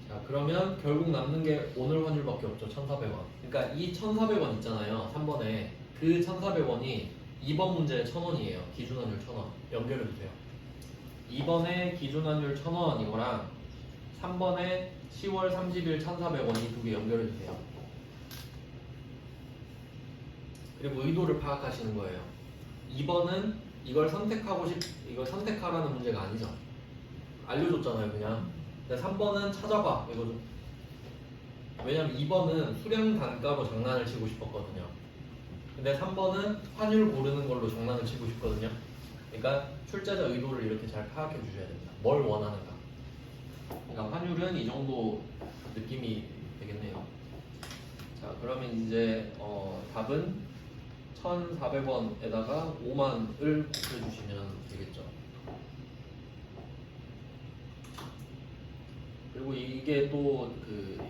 자, 그러면 결국 남는 게 오늘 환율밖에 없죠. 1,400원. 그러니까 이 1,400원 있잖아요, 3번에. 그 1,400원이 2번 문제의 1,000원이에요. 기준환율 1,000원. 연결해주세요. 2번에 기준환율 1,000원 이거랑 3번에 10월 30일 1,400원 이 두 개 연결해주세요. 그리고 의도를 파악하시는 거예요. 2번은 이걸 선택하라는 문제가 아니죠. 알려줬잖아요, 그냥. 근데 3번은 찾아봐 이거죠. 왜냐면 2번은 수량 단가로 장난을 치고 싶었거든요. 근데 3번은 환율 고르는 걸로 장난을 치고 싶거든요. 그러니까 출제자 의도를 이렇게 잘 파악해 주셔야 됩니다. 뭘 원하는가. 그러니까 환율은 이 정도 느낌이 되겠네요. 자, 그러면 이제 답은 1,400원에다가 5만을 곱해주시면 되겠죠. 그리고 이게 또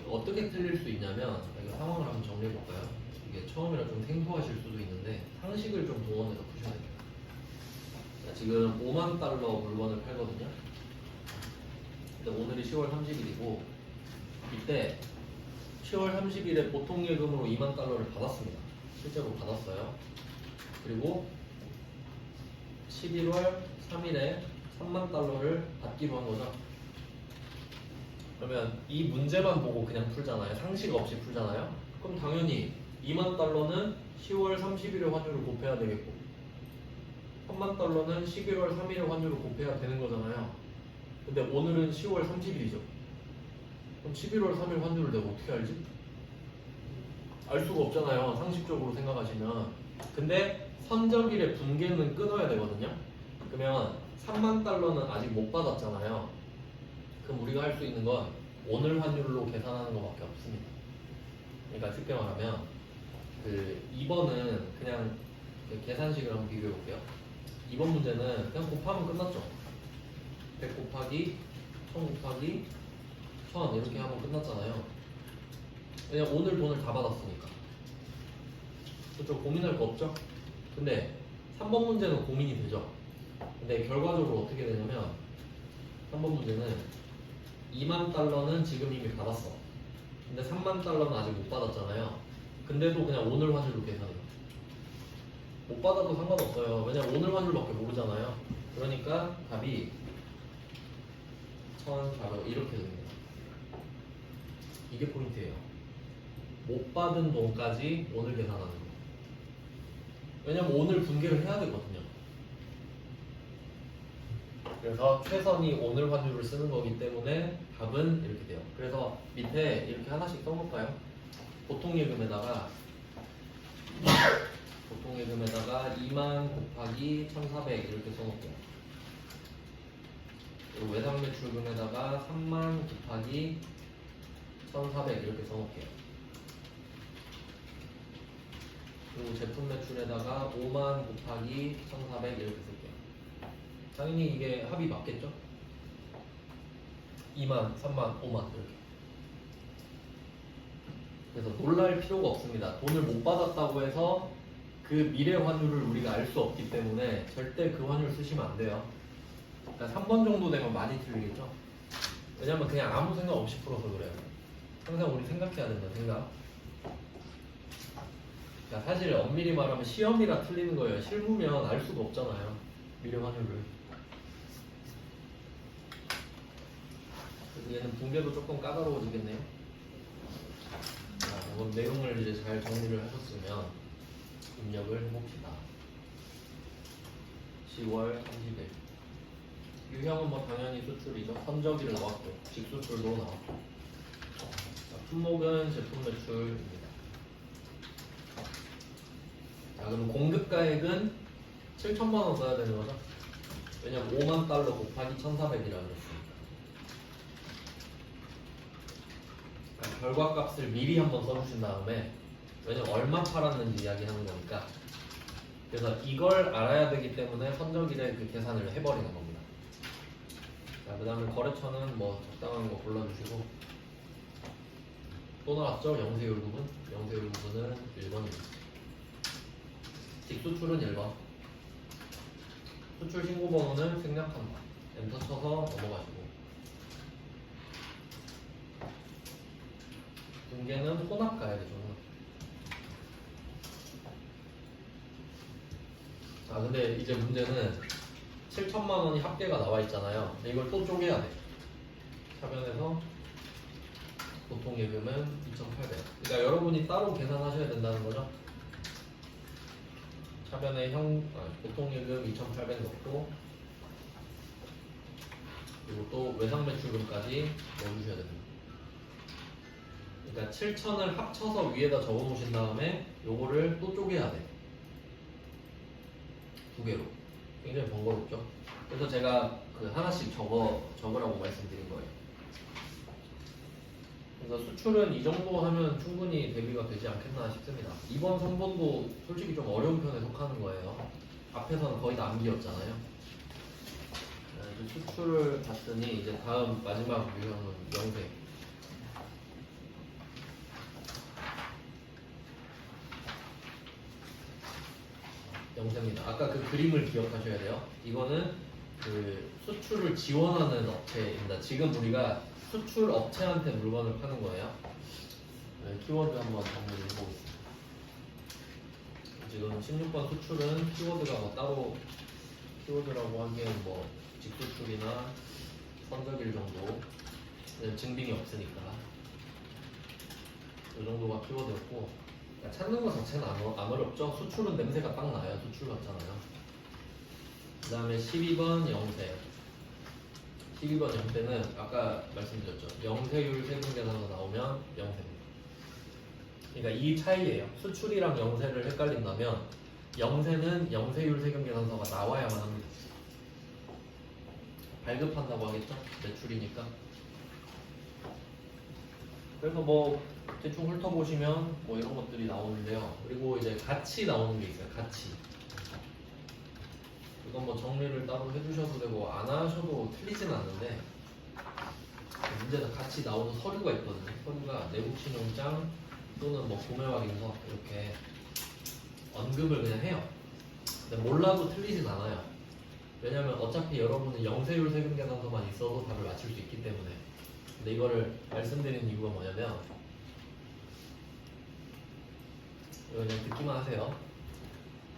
어떻게 틀릴 수 있냐면, 이거 상황을 한번 정리해 볼까요? 이게 처음이라 좀 생소하실 수도 있는데 상식을 좀 동원해서 푸셔야 돼요. 자, 지금 5만 달러 물건을 팔거든요. 근데 오늘이 10월 30일이고 이때 10월 30일에 보통 예금으로 2만 달러를 받았습니다. 실제로 받았어요. 그리고 11월 3일에 3만 달러를 받기로 한 거죠. 그러면 이 문제만 보고 그냥 풀잖아요. 상식 없이 풀잖아요. 그럼 당연히 2만 달러는 10월 30일의 환율을 곱해야 되겠고 3만 달러는 11월 3일의 환율을 곱해야 되는 거잖아요. 근데 오늘은 10월 30일이죠. 그럼 11월 3일 환율을 내가 어떻게 알지? 알 수가 없잖아요. 상식적으로 생각하시면. 근데 선적일의 분계는 끊어야 되거든요. 그러면 3만 달러는 아직 못 받았잖아요. 그럼 우리가 할 수 있는 건 오늘 환율로 계산하는 것밖에 없습니다. 그러니까 쉽게 말하면 2번은 그냥 계산식을 한번 비교해 볼게요. 2번 문제는 그냥 곱하면 끝났죠. 100 곱하기 1000 곱하기 1000 이렇게 하면 끝났잖아요. 왜냐면 오늘 돈을 다 받았으니까. 그렇죠? 고민할 거 없죠? 근데 3번 문제는 고민이 되죠. 근데 결과적으로 어떻게 되냐면 3번 문제는 2만 달러는 지금 이미 받았어. 근데 3만 달러는 아직 못 받았잖아요. 근데도 그냥 오늘 환율로 계산해요. 못 받아도 상관없어요. 왜냐면 오늘 환율밖에 모르잖아요. 그러니까 답이 1,400 이렇게 됩니다. 이게 포인트예요. 못 받은 돈까지 오늘 계산하는 거. 왜냐면 오늘 분계를 해야 되거든요. 그래서 최선이 오늘 환율을 쓰는 거기 때문에 답은 이렇게 돼요. 그래서 밑에 이렇게 하나씩 써볼까요? 보통예금에다가 2만 곱하기 1,400 이렇게 써놓을게요. 그리고 외상매출금에다가 3만 곱하기 1,400 이렇게 써놓을게요. 그리고 제품매출에다가 5만 곱하기 1,400 이렇게 쓸게요. 당연히 이게 합이 맞겠죠? 2만, 3만, 5만 이렇게. 그래서 놀랄 필요가 없습니다. 돈을 못 받았다고 해서 그 미래 환율을 우리가 알 수 없기 때문에 절대 그 환율 쓰시면 안 돼요. 그러니까 3번 정도 되면 많이 틀리겠죠? 왜냐면 그냥 아무 생각 없이 풀어서 그래요. 항상 우리 생각해야 된다, 생각. 그러니까 사실 엄밀히 말하면 시험이라 틀리는 거예요. 실무면 알 수가 없잖아요. 미래 환율을. 그래서 얘는 분계도 조금 까다로워지겠네요. 자, 이건 내용을 이제 잘 정리를 하셨으면 입력을 해봅시다. 10월 30일. 유형은 뭐 당연히 수출이죠. 선적일 나왔고, 직수출도 나왔고. 자, 품목은 제품 매출입니다. 자, 그럼 공급가액은 7천만 원 써야 되는 거죠? 왜냐면 5만 달러 곱하기 1,400이라고 했으니까. 그러니까 결과값을 미리 한번 써주신 다음에, 왜냐면 얼마 팔았는지 이야기하는 거니까. 그래서 이걸 알아야 되기 때문에 선적일에 그 계산을 해버리는 겁니다. 자, 그 다음에 거래처는 뭐 적당한 거 골라주시고, 또 나왔죠? 영세율 부분. 영세율 부분은 1번입니다. 직수출은 1번. 수출 신고 번호는 생략한다. 엔터 쳐서 넘어가시고. 분계는 혼합 가야 되죠. 자, 근데 이제 문제는 7천만 원이 합계가 나와 있잖아요. 이걸 또 쪼개야 돼. 차변에서 보통 예금은 2,800. 그러니까 여러분이 따로 계산하셔야 된다는 거죠. 차변에 보통 예금 2,800 넣고, 그리고 또 외상 매출금까지 넣어주셔야 됩니다. 그러니까 7,000을 합쳐서 위에다 적어 놓으신 다음에 요거를 또 쪼개야 돼. 두 개로. 굉장히 번거롭죠. 그래서 제가 하나씩 적으라고 말씀드린 거예요. 그래서 수출은 이 정도 하면 충분히 대비가 되지 않겠나 싶습니다. 2번, 3번도 솔직히 좀 어려운 편에 속하는 거예요. 앞에서는 거의 다 암기였잖아요. 수출을 봤더니 이제 다음 마지막 유형은 영세. 영세입니다. 아까 그 그림을 기억하셔야 돼요. 이거는 그 수출을 지원하는 업체입니다. 지금 우리가 수출 업체한테 물건을 파는 거예요. 키워드 한번 정리해 보겠습니다. 지금 16번 수출은 키워드가 뭐 따로 키워드라고 하기엔 뭐 직수출이나 선적일 정도 증빙이 없으니까 이 정도가 키워드였고, 그러니까 찾는 것 자체는 안 어렵죠. 수출은 냄새가 딱 나요. 수출 같잖아요. 그 다음에 12번 영세. 12번 영세는 아까 말씀드렸죠. 영세율 세금 계산서 나오면 영세입니다. 그러니까 이 차이예요. 수출이랑 영세를 헷갈린다면 영세는 영세율 세금 계산서가 나와야만 합니다. 발급한다고 하겠죠? 매출이니까. 그래서 뭐 대충 훑어보시면 뭐 이런 것들이 나오는데요. 그리고 이제 같이 나오는 게 있어요. 같이. 이건 뭐 정리를 따로 해주셔도 되고 안 하셔도 틀리진 않는데, 문제는 같이 나오는 서류가 있거든요. 서류가 내국신용장 또는 뭐 구매확인서 이렇게 언급을 그냥 해요. 근데 몰라도 틀리진 않아요. 왜냐면 어차피 여러분은 영세율 세금 계산서만 있어도 답을 맞출 수 있기 때문에. 근데 이거를 말씀드리는 이유가 뭐냐면, 이거 그냥 듣기만 하세요.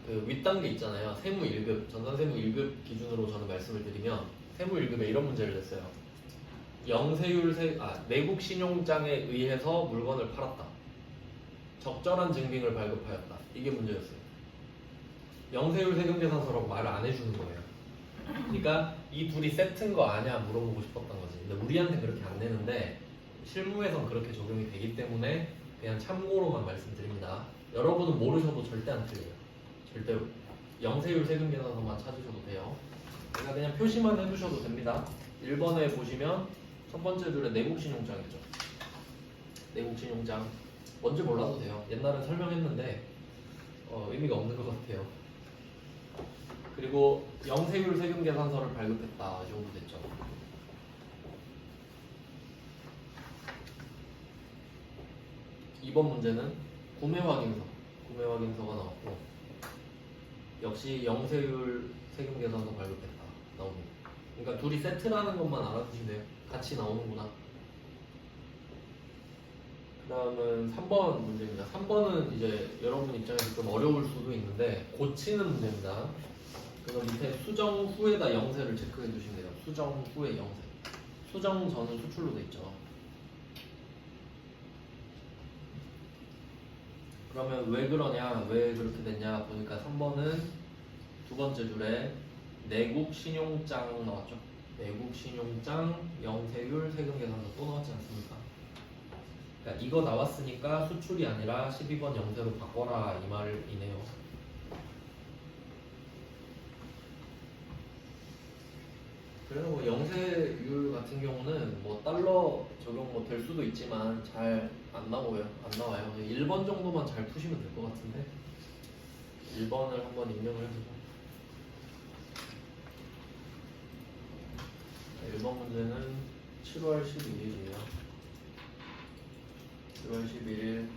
그 윗단계 있잖아요. 세무 1급, 전산세무 1급 기준으로 저는 말씀을 드리면 세무 1급에 이런 문제를 냈어요. 내국 신용장에 의해서 물건을 팔았다. 적절한 증빙을 발급하였다. 이게 문제였어요. 영세율 세금 계산서라고 말을 안 해주는 거예요. 그러니까 이 둘이 세트인 거 아냐 물어보고 싶었던 거지. 근데 우리한테 그렇게 안 내는데 실무에선 그렇게 적용이 되기 때문에 그냥 참고로만 말씀드립니다. 여러분은 모르셔도 절대 안 틀려요. 절대로. 영세율 세금 계산서만 찾으셔도 돼요. 그러니까 그냥 표시만 해주셔도 됩니다. 1번에 보시면 첫 번째 줄에 내국신용장 있죠. 내국신용장 뭔지 몰라도 돼요. 옛날엔 설명했는데 의미가 없는 것 같아요. 그리고 영세율 세금 계산서를 발급했다. 이 정도 됐죠. 이번 문제는 구매 확인서가 나왔고, 역시 영세율 세금 계산서 발급했다 나옵니다. 그러니까 둘이 세트라는 것만 알아두시면 돼요. 같이 나오는구나. 그 다음은 3번 문제입니다. 3번은 이제 여러분 입장에서 좀 어려울 수도 있는데 고치는 문제입니다. 그래서 밑에 수정 후에다 영세를 체크해 주시면 돼요. 수정 후에 영세. 수정 전은 수출로 돼 있죠. 그러면 왜 그러냐, 왜 그렇게 됐냐 보니까 3번은 두 번째 줄에 내국 신용장 나왔죠. 내국 신용장 영세율 세금 계산서 또 나왔지 않습니까? 그러니까 이거 나왔으니까 수출이 아니라 12번 영세로 바꿔라 이 말이네요. 그래서 뭐 영세율 같은 경우는 뭐 달러 적용 뭐 될 수도 있지만 잘 안 나와요. 1번 정도만 잘 푸시면 될 것 같은데 1번을 한번 입력을 해보죠. 1번 문제는 7월 11일이에요. 7월 11일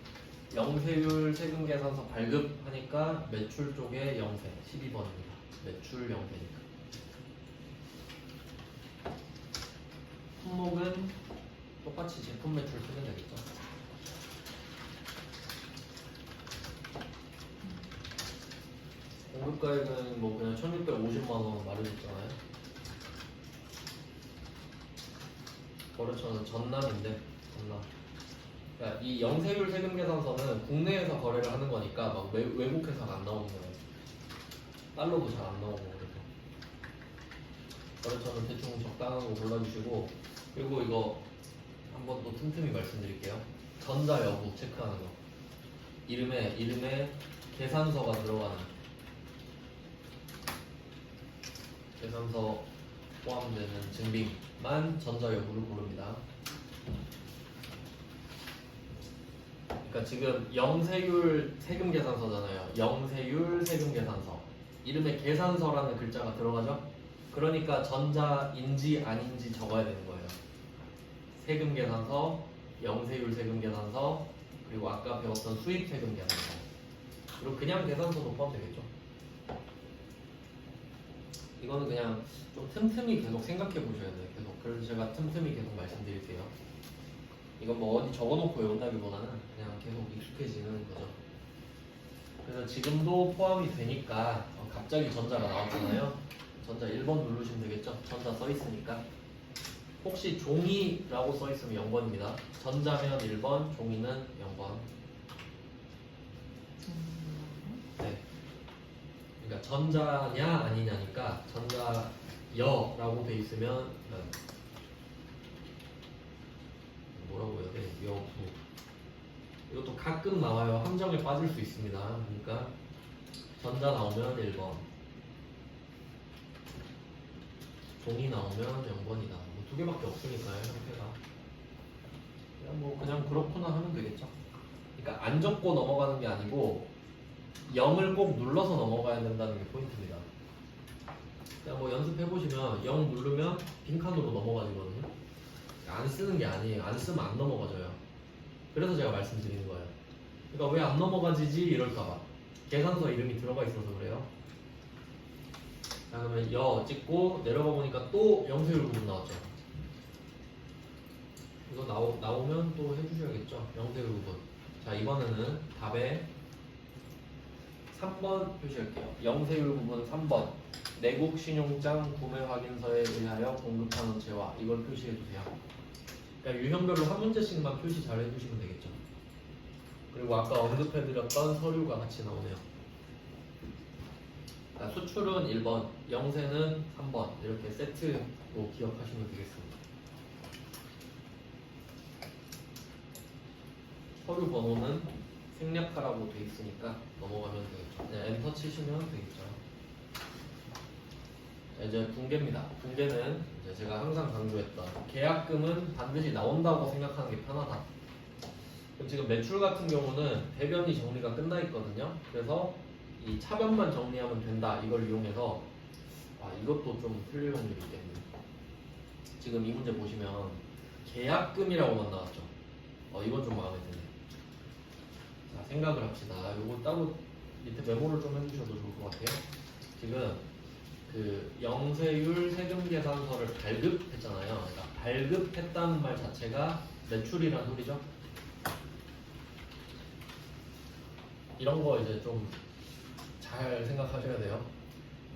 영세율 세금 계산서 발급하니까 매출 쪽에 영세 12번입니다. 매출 영세니까. 품목은 똑같이 제품 매출 쓰면 되겠죠. 공급가액은 뭐 그냥 1650만원 말해줬잖아요. 거래처는 전남인데 전남. 그러니까 이 영세율 세금 계산서는 국내에서 거래를 하는 거니까 막 외국 회사가 안 나오는 거예요. 달러도 잘 안 나오고 그래서 거래처는 대충 적당한 거 골라주시고, 그리고 이거 한번 또 틈틈이 말씀드릴게요. 전자 여부 체크하는 거. 이름에 계산서가 들어가는 계산서 포함되는 증빙만 전자 여부를 고릅니다. 그러니까 지금 영세율 세금 계산서잖아요. 영세율 세금 계산서. 이름에 계산서라는 글자가 들어가죠? 그러니까 전자인지 아닌지 적어야 되는 거예요. 세금 계산서, 영세율 세금 계산서, 그리고 아까 배웠던 수입 세금 계산서. 그리고 그냥 계산서도 포함되겠죠. 이거는 그냥 좀 틈틈이 계속 생각해 보셔야 돼요. 계속. 그래서 제가 틈틈이 계속 말씀드릴게요. 이건 뭐 어디 적어놓고 외운다기보다는 그냥 계속 익숙해지는 거죠. 그래서 지금도 포함이 되니까 갑자기 전자가 나왔잖아요. 전자 1번 누르시면 되겠죠. 전자 써 있으니까. 혹시 종이라고 써 있으면 0번입니다. 전자면 1번, 종이는 0번. 네. 그러니까 전자냐 아니냐니까 전자여라고 돼 있으면 뭐라고 해야 돼? 여부. 이것도 가끔 나와요. 함정에 빠질 수 있습니다. 그러니까 전자 나오면 1번, 종이 나오면 0번이다. 뭐 두 개밖에 없으니까요, 형태가. 그냥 그렇구나 하면 되겠죠. 그러니까 안 적고 넘어가는 게 아니고 0을 꼭 눌러서 넘어가야 된다는 게 포인트입니다. 그냥 뭐 연습해 보시면 0 누르면 빈칸으로 넘어가지거든요. 안 쓰는 게 아니에요. 안 쓰면 안 넘어가져요. 그래서 제가 말씀드리는 거예요. 그러니까 왜 안 넘어가지지 이럴까봐. 계산서 이름이 들어가 있어서 그래요. 자, 그러면 여 찍고 내려가 보니까 또 영세율 부분 나왔죠. 이거 나오면 또 해주셔야겠죠. 영세율 부분. 자, 이번에는 답에 3번 표시할게요. 영세율 부분 3번. 내국 신용장 구매 확인서에 의하여 공급한 업체와 이걸 표시해 주세요. 그러니까 유형별로 한 문제씩만 표시 잘 해주시면 되겠죠. 그리고 아까 언급해드렸던 서류가 같이 나오네요. 자, 수출은 1번, 영세는 3번 이렇게 세트로 기억하시면 되겠습니다. 서류 번호는 생략하라고 돼 있으니까 넘어가면 되겠죠. 그냥 엔터 치시면 되겠죠. 자, 이제 분계입니다. 분계는 이제 제가 항상 강조했던 계약금은 반드시 나온다고 생각하는 게 편하다. 그럼 지금 매출 같은 경우는 대변이 정리가 끝나 있거든요. 그래서 이 차변만 정리하면 된다. 이걸 이용해서 이것도 좀 틀릴 확률이 있겠네요. 지금 이 문제 보시면 계약금이라고만 나왔죠. 이건 좀 마음에 드네요. 자, 생각을 합시다. 요거 따로 밑에 메모를 좀 해주셔도 좋을 것 같아요. 지금 그 영세율 세금 계산서를 발급했잖아요. 그러니까 발급했다는 말 자체가 매출이라는 소리죠. 이런 거 이제 좀 잘 생각하셔야 돼요.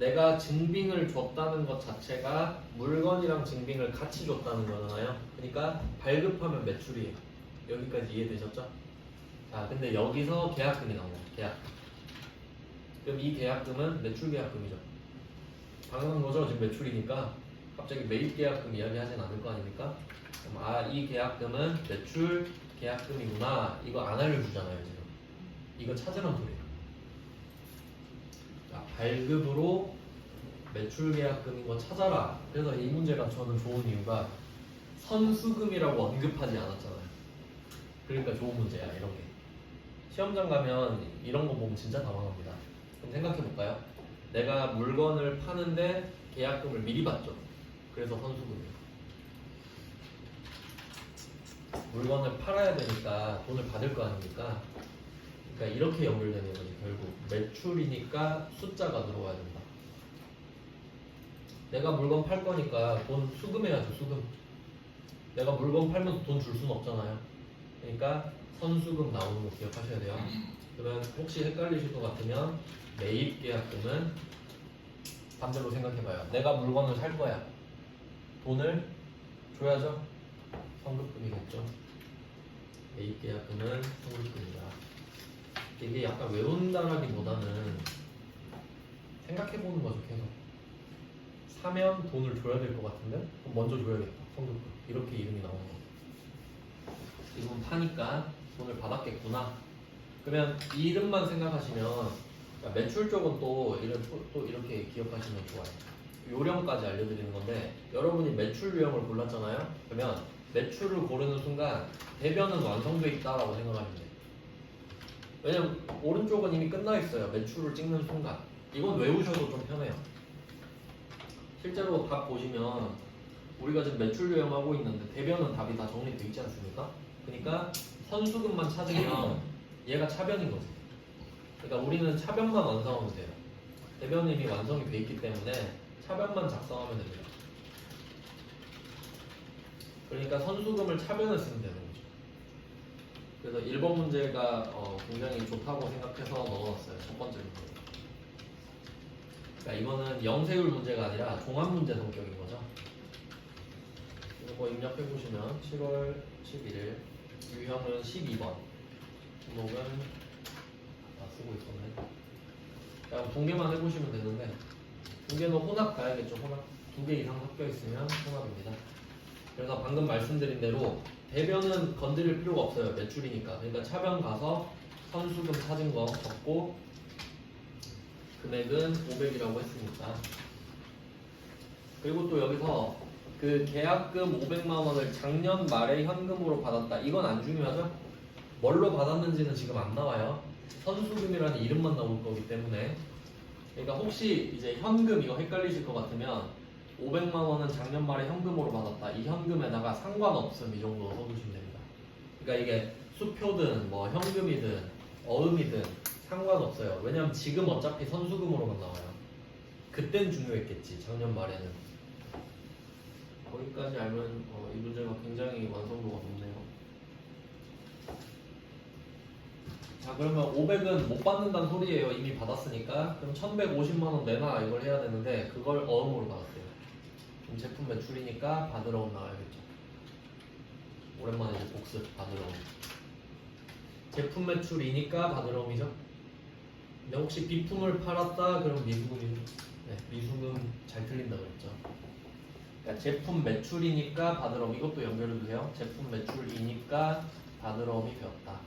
내가 증빙을 줬다는 것 자체가 물건이랑 증빙을 같이 줬다는 거잖아요. 그러니까 발급하면 매출이에요. 여기까지 이해되셨죠? 자, 근데 여기서 계약금이 나옵니다. 계약금. 그럼 이 계약금은 매출 계약금이죠. 당연한 거죠. 지금 매출이니까 갑자기 매입 계약금 이야기하진 않을 거 아닙니까? 그럼 이 계약금은 매출 계약금이구나. 이거 안 알려주잖아요. 지금 이거 찾으란 소리예요. 자, 발급으로 매출 계약금인 거 찾아라. 그래서 이 문제가 저는 좋은 이유가 선수금이라고 언급하지 않았잖아요. 그러니까 좋은 문제야. 이런 게 시험장 가면 이런 거 보면 진짜 당황합니다. 그럼 생각해 볼까요? 내가 물건을 파는데 계약금을 미리 받죠. 그래서 선수금이에요. 물건을 팔아야 되니까 돈을 받을 거 아닙니까? 그러니까 이렇게 연결되는 거지. 결국 매출이니까 숫자가 들어와야 된다. 내가 물건 팔 거니까 돈 수금해야죠. 수금. 내가 물건 팔면서 돈 줄 수는 없잖아요. 그러니까 선수금 나오는 거 기억하셔야 돼요. 그러면 혹시 헷갈리실 것 같으면 매입 계약금은 반대로 생각해봐요. 내가 물건을 살 거야. 돈을 줘야죠. 성급금이겠죠. 매입 계약금은 성급금이다. 이게 약간 외운다라기보다는 생각해보는 거죠. 계속 사면 돈을 줘야 될 것 같은데 그럼 먼저 줘야겠다. 성급금. 이렇게 이름이 나오는 거. 지금 파니까 돈을 받았겠구나. 그러면 이 이름만 생각하시면 매출 쪽은 또 이렇게 기억하시면 좋아요. 요령까지 알려드리는 건데 여러분이 매출 유형을 골랐잖아요. 그러면 매출을 고르는 순간 대변은 완성돼 있다라고 생각하시면 돼요. 왜냐면 오른쪽은 이미 끝나 있어요. 매출을 찍는 순간. 이건 외우셔도 좀 편해요. 실제로 답 보시면 우리가 지금 매출 요형하고 있는데 대변은 답이 다 정리되어 있지 않습니까? 그러니까 선수금만 찾으면 얘가 차변인 거지. 그러니까 우리는 차변만 완성하면 돼요. 대변은 이미 완성이 돼 있기 때문에 차변만 작성하면 됩니다. 그러니까 선수금을 차변을 쓰면 되는 거죠. 그래서 1번 문제가 굉장히 좋다고 생각해서 넣어놨어요. 첫 번째 문제. 그러니까 이거는 영세율 문제가 아니라 종합 문제 성격인 거죠. 이거 입력해 보시면 7월 11일 유형은 12번, 등록은 쓰고 있었네. 그냥 공개만 해보시면 되는데 공개는 혼합 가야겠죠. 혼합 2개 이상 섞여 있으면 혼합입니다. 그래서 방금 말씀드린 대로 대변은 건드릴 필요가 없어요. 매출이니까. 그러니까 차변 가서 선수금 찾은 거 적고 금액은 500이라고 했으니까. 그리고 또 여기서 그 계약금 500만 원을 작년 말에 현금으로 받았다. 이건 안 중요하죠? 뭘로 받았는지는 지금 안 나와요. 선수금이라는 이름만 나올 거기 때문에. 그러니까 혹시 이제 현금 이거 헷갈리실 것 같으면 500만 원은 작년 말에 현금으로 받았다. 이 현금에다가 상관없음 이 정도 써주시면 됩니다. 그러니까 이게 수표든 뭐 현금이든 어음이든 상관없어요. 왜냐면 지금 어차피 선수금으로만 나와요. 그땐 중요했겠지. 작년 말에는. 거기까지 알면 이 문제가 굉장히 완성도가 높네요. 자, 그러면 500은 못 받는다는 소리예요. 이미 받았으니까. 그럼 1150만 원 내놔 이걸 해야 되는데 그걸 어음으로 받았대요. 그럼 제품 매출이니까 받으러 온 나와야겠죠. 오랜만에 이제 복습 받으러 온. 제품 매출이니까 받으러 옴이죠. 근데 혹시 비품을 팔았다 그럼 미수금이죠. 네, 미수금 잘 틀린다 그랬죠. 그러니까 제품 매출이니까 받으러 옴. 이것도 연결해 주세요. 제품 매출이니까 받으러 옴이 되었다.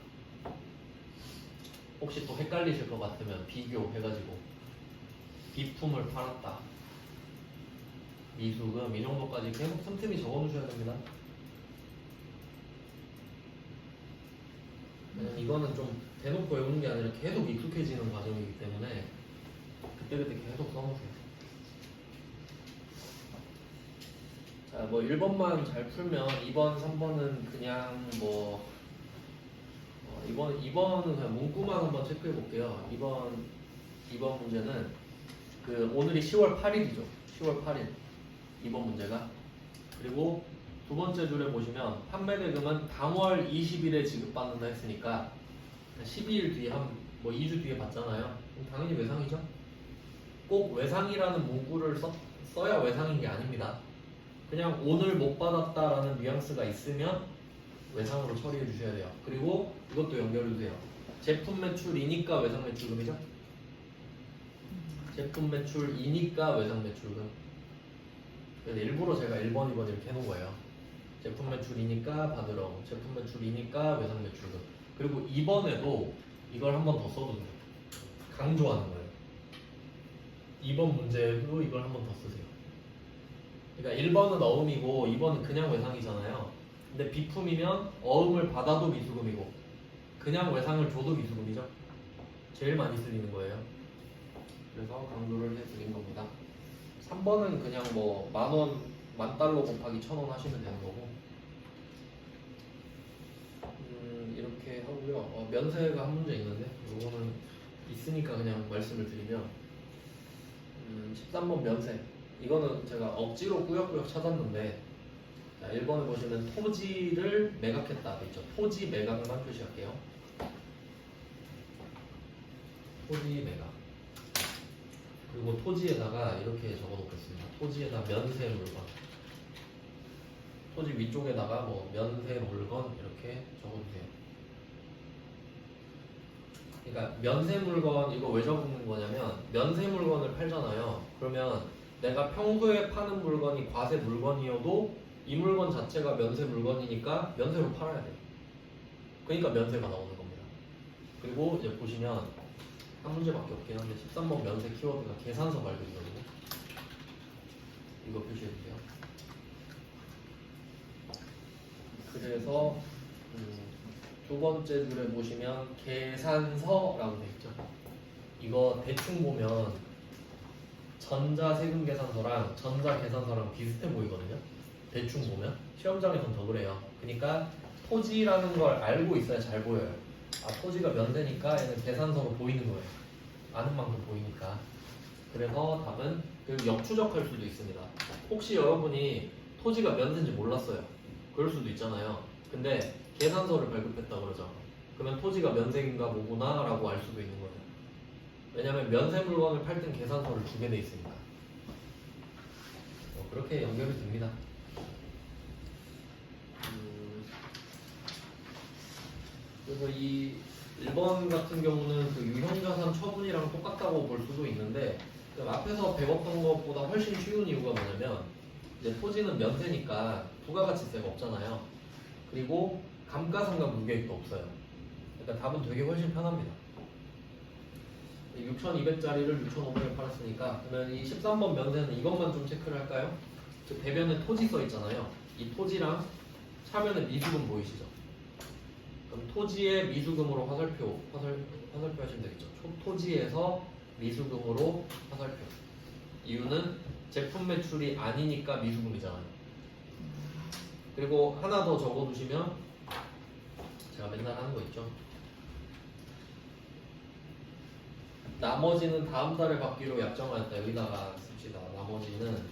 혹시 또 헷갈리실 것 같으면 비교해가지고 비품을 팔았다. 미수금 이 정도까지 계속 틈틈이 적어놓으셔야 됩니다. 이거는 좀 대놓고 외우는 게 아니라 계속 익숙해지는 과정이기 때문에 그때그때 계속 써놓으세요. 자, 뭐 1번만 잘 풀면 2번, 3번은 그냥 뭐 2번은 그냥 문구만 한번 체크해 볼게요. 2번 문제는 그 오늘이 10월 8일이죠. 10월 8일 2번 문제가. 그리고 두 번째 줄에 보시면 판매 대금은 당월 20일에 지급받는다 했으니까 12일 뒤에 뭐 2주 뒤에 받잖아요. 그럼 당연히 외상이죠. 꼭 외상이라는 문구를 써야 외상인 게 아닙니다. 그냥 오늘 못 받았다라는 뉘앙스가 있으면 외상으로 처리해 주셔야 돼요. 그리고 이것도 연결해 주세요. 제품 매출이니까 외상 매출금이죠. 제품 매출이니까 외상 매출금. 그래서 일부러 제가 1번, 2번 이렇게 해놓은 거예요. 제품 매출이니까 받으러, 제품 매출이니까 외상 매출금. 그리고 2번에도 이걸 한 번 더 써도 돼요. 강조하는 거예요. 2번 문제로 이걸 한 번 더 쓰세요. 그러니까 1번은 어음이고 2번은 그냥 외상이잖아요. 근데 비품이면 어음을 받아도 미수금이고 그냥 외상을 줘도 미수금이죠. 제일 많이 쓰이는 거예요. 그래서 강조를 해드린 겁니다. 3번은 그냥 뭐 만원, $10,000 곱하기 1,000원 하시면 되는 거고 이렇게 하고요. 면세가 한 문제 있는데 이거는 있으니까 그냥 말씀을 드리면 13번 면세. 이거는 제가 억지로 꾸역꾸역 찾았는데 자, 1번에 보시면 토지를 매각했다 되죠. 토지 매각만 표시할게요. 토지 매각. 그리고 토지에다가 이렇게 적어 놓겠습니다. 토지에다 면세 물건. 토지 위쪽에다가 뭐 면세 물건 이렇게 적어주세요. 그러니까 면세 물건 이거 왜 적는 거냐면 면세 물건을 팔잖아요. 그러면 내가 평소에 파는 물건이 과세 물건이어도 이 물건 자체가 면세 물건이니까 면세로 팔아야 돼요. 그러니까 면세가 나오는 겁니다. 그리고 이제 보시면 한 문제밖에 없긴 한데 13번 면세 키워드가 계산서 발급이거든요. 이거 표시해주세요. 그래서 두 번째 줄에 보시면 계산서라고 되어 있죠. 이거 대충 보면 전자세금계산서랑 전자계산서랑 비슷해 보이거든요. 대충 보면 시험장에선 더 그래요. 그러니까 토지라는 걸 알고 있어야 잘 보여요. 아, 토지가 면세니까 얘는 계산서로 보이는 거예요. 아는 만큼 보이니까. 그래서 답은 그리고 역추적할 수도 있습니다. 혹시 여러분이 토지가 면세인지 몰랐어요. 그럴 수도 있잖아요. 근데 계산서를 발급했다 그러죠. 그러면 토지가 면세인가 뭐구나 라고 알 수도 있는 거예요. 왜냐면 면세 물건을 팔 땐 계산서를 주게 돼 있으니까. 그렇게 연결이 됩니다. 그래서 이 1번 같은 경우는 그 유형자산 처분이랑 똑같다고 볼 수도 있는데 그 앞에서 배웠던 것보다 훨씬 쉬운 이유가 뭐냐면 이제 토지는 면세니까 부가가치세가 없잖아요. 그리고 감가상각 무계획도 없어요. 그러니까 답은 되게 훨씬 편합니다. 6,200짜리를 6,500에 팔았으니까 그러면 이 13번 면세는 이것만 좀 체크를 할까요? 그 대변에 토지 써 있잖아요. 이 토지랑 차변에 미수금 보이시죠? 그럼 토지의 미수금으로 화살표 하시면 되겠죠. 토지에서 미수금으로 화살표. 이유는 제품 매출이 아니니까 미수금이잖아요. 그리고 하나 더 적어두시면 제가 맨날 하는 거 있죠. 나머지는 다음 달에 받기로 약정하였다. 여기다가 씁시다. 나머지는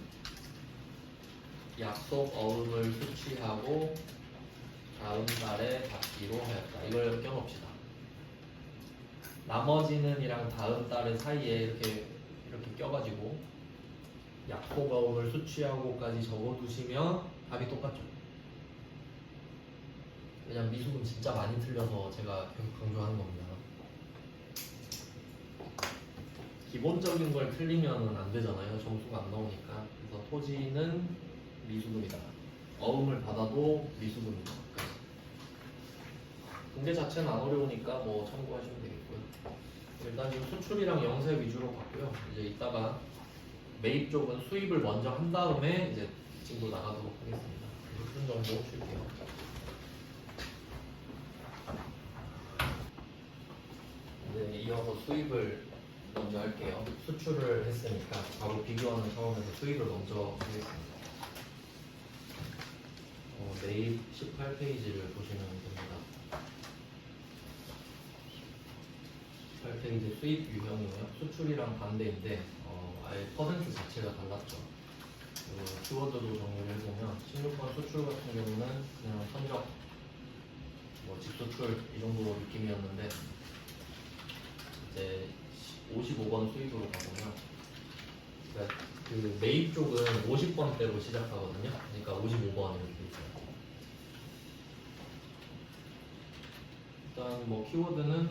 약속 어음을 수취하고 다음 달에 받기로 하였다. 이걸 껴놓읍시다. 나머지는이랑 다음 달의 사이에 이렇게 껴가지고 약속 어음을 수취하고까지 적어두시면 답이 똑같죠. 왜냐면 미수금 진짜 많이 틀려서 제가 계속 강조하는 겁니다. 기본적인 걸 틀리면 안 되잖아요. 점수가 안 나오니까. 그래서 토지는 미수금이다. 어음을 받아도 미수금이다. 문제 자체는 안 어려우니까 뭐 참고하시면 되겠고요. 일단 지금 수출이랑 영세 위주로 봤고요. 이제 이따가 매입 쪽은 수입을 먼저 한 다음에 이제 진도 나가도록 하겠습니다. 6분 정도 쉴게요. 이제 이어서 수입을 먼저 할게요. 수출을 했으니까 바로 비교하는 차원에서 수입을 먼저 하겠습니다. 매입 18페이지를 보시면 됩니다. 18페이지 수입 유형이고요. 수출이랑 반대인데 아예 퍼센트 자체가 달랐죠. 그리고 키워드도 정리를 해보면 16번 수출 같은 경우는 그냥 선적 직수출 이 정도 느낌이었는데 이제 55번 수입으로 가보면 그러니까 그 매입 쪽은 50번대로 시작하거든요. 그러니까 55번 이렇게 돼 있어요. 일단 뭐 키워드는